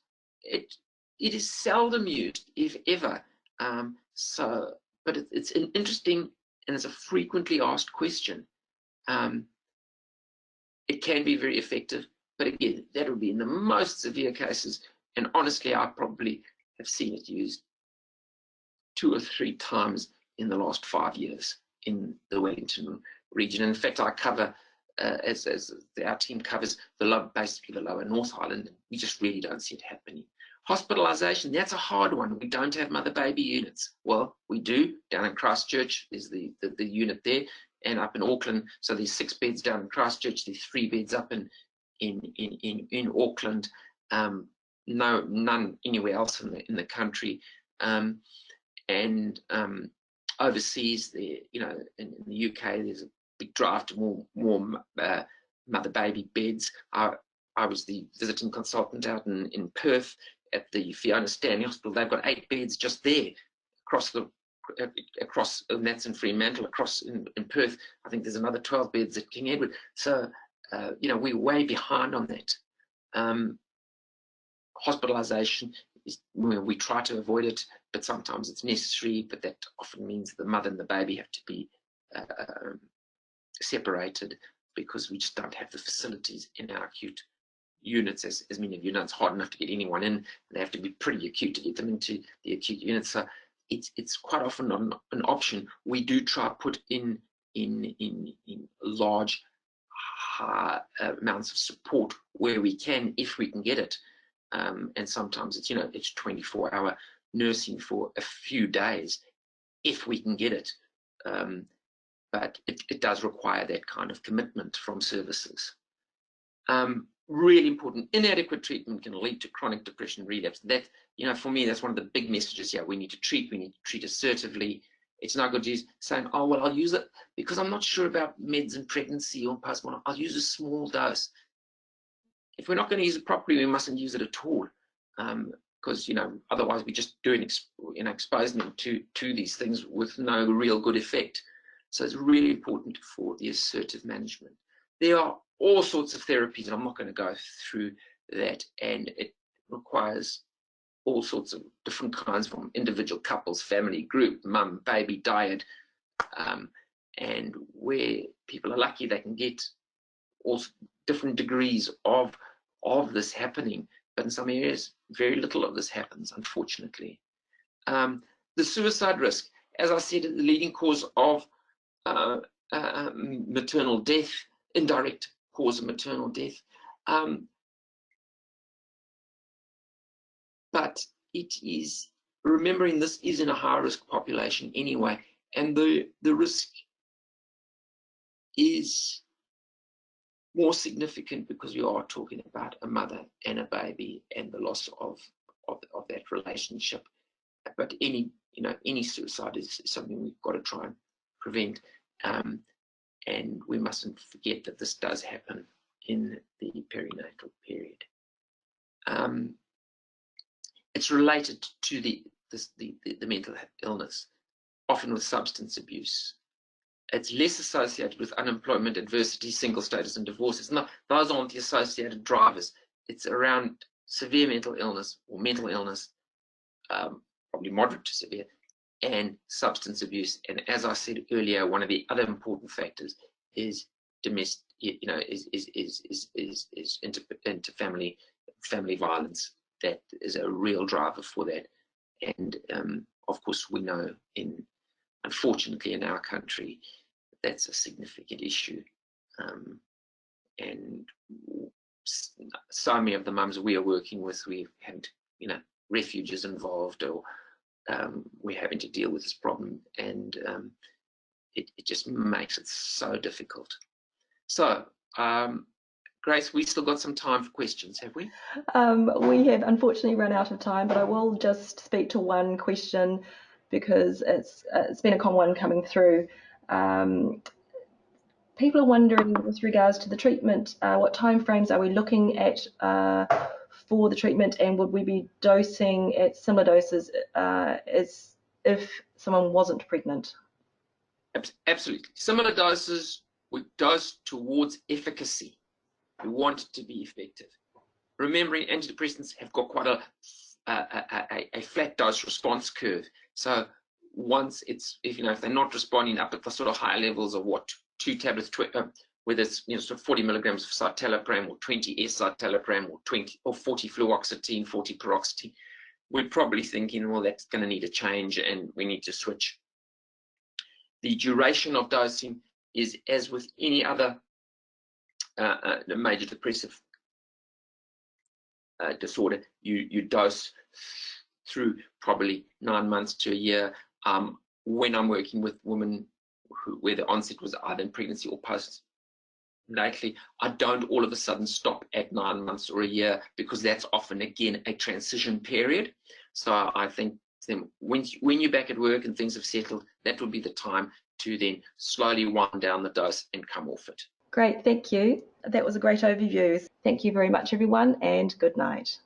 it is seldom used, if ever. But it's an interesting and it's a frequently asked question. It can be very effective, but again, that would be in the most severe cases. And honestly, I probably have seen it used 2 or 3 times in the last 5 years in the Wellington region. In fact, I cover, as our team covers, basically the lower North Island. We just really don't see it happening. Hospitalisation, that's a hard one. We don't have mother-baby units. Well, we do. Down in Christchurch is the unit there, and up in Auckland. So there's 6 beds down in Christchurch. There's 3 beds up in Auckland. None anywhere else in the country. And overseas, there, in the UK, there's a big drive to more mother-baby beds. I was the visiting consultant out in Perth at the Fiona Stanley Hospital. They've got 8 beds just there across, and that's in Fremantle. Across in Perth, I think there's another 12 beds at King Edward. So, we're way behind on that. Hospitalisation, we try to avoid it, but sometimes it's necessary, but that often means the mother and the baby have to be separated because we just don't have the facilities in our acute units. As many of you know, it's hard enough to get anyone in, and they have to be pretty acute to get them into the acute units. So it's quite often not an option. We do try to put in large amounts of support where we can, if we can get it. And sometimes it's 24-hour nursing for a few days if we can get it. But it does require that kind of commitment from services. Really important, inadequate treatment can lead to chronic depression relapse. That, for me, that's one of the big messages here. We need to treat assertively. It's not good to use saying, oh, well, I'll use it because I'm not sure about meds and pregnancy or postpartum. I'll use a small dose. If we're not going to use it properly, we mustn't use it at all. Because, otherwise we're just exposing them to these things with no real good effect. So it's really important for the assertive management. There are all sorts of therapies, and I'm not going to go through that, and it requires all sorts of different kinds from individual couples, family, group, mum, baby, diet, and where people are lucky, they can get all different degrees of this happening, but in some areas, very little of this happens, unfortunately. The suicide risk, as I said, is the leading cause of maternal death, indirect cause of maternal death. But it is, remembering this is in a high-risk population anyway, and the risk is more significant because we are talking about a mother and a baby and the loss of that relationship. But any suicide is something we've got to try and prevent, and we mustn't forget that this does happen in the perinatal period. It's related to the mental illness, often with substance abuse. It's less associated with unemployment, adversity, single status, and divorces. No, those aren't the associated drivers. It's around severe mental illness or mental illness, probably moderate to severe, and substance abuse. And as I said earlier, one of the other important factors is domestic, is into family violence. That is a real driver for that. And of course, we know unfortunately in our country, that's a significant issue. And so many of the mums we are working with, we've had, refugees involved, or we're having to deal with this problem, and it just makes it so difficult. So, Grace, we still got some time for questions, have we? We have unfortunately run out of time, but I will just speak to one question because it's been a common one coming through. People are wondering with regards to the treatment, what timeframes are we looking at for the treatment, and would we be dosing at similar doses as if someone wasn't pregnant? Absolutely. Similar doses, we dose towards efficacy. We want it to be effective. Remembering antidepressants have got quite a flat dose response curve. So once if they're not responding up at the sort of higher levels of 2 tablets, whether it's sort of 40 milligrams of citalopram or 20 S-citalopram or 20 or 40 fluoxetine, 40 paroxetine, we're probably thinking, well, that's going to need a change and we need to switch. The duration of dosing is as with any other major depressive disorder. You dose through probably 9 months to a year. When I'm working with women where the onset was either in pregnancy or post-natally, I don't all of a sudden stop at 9 months or a year, because that's often, again, a transition period. So I think when you're back at work and things have settled, that would be the time to then slowly wind down the dose and come off it. Great, thank you. That was a great overview. Thank you very much, everyone, and good night.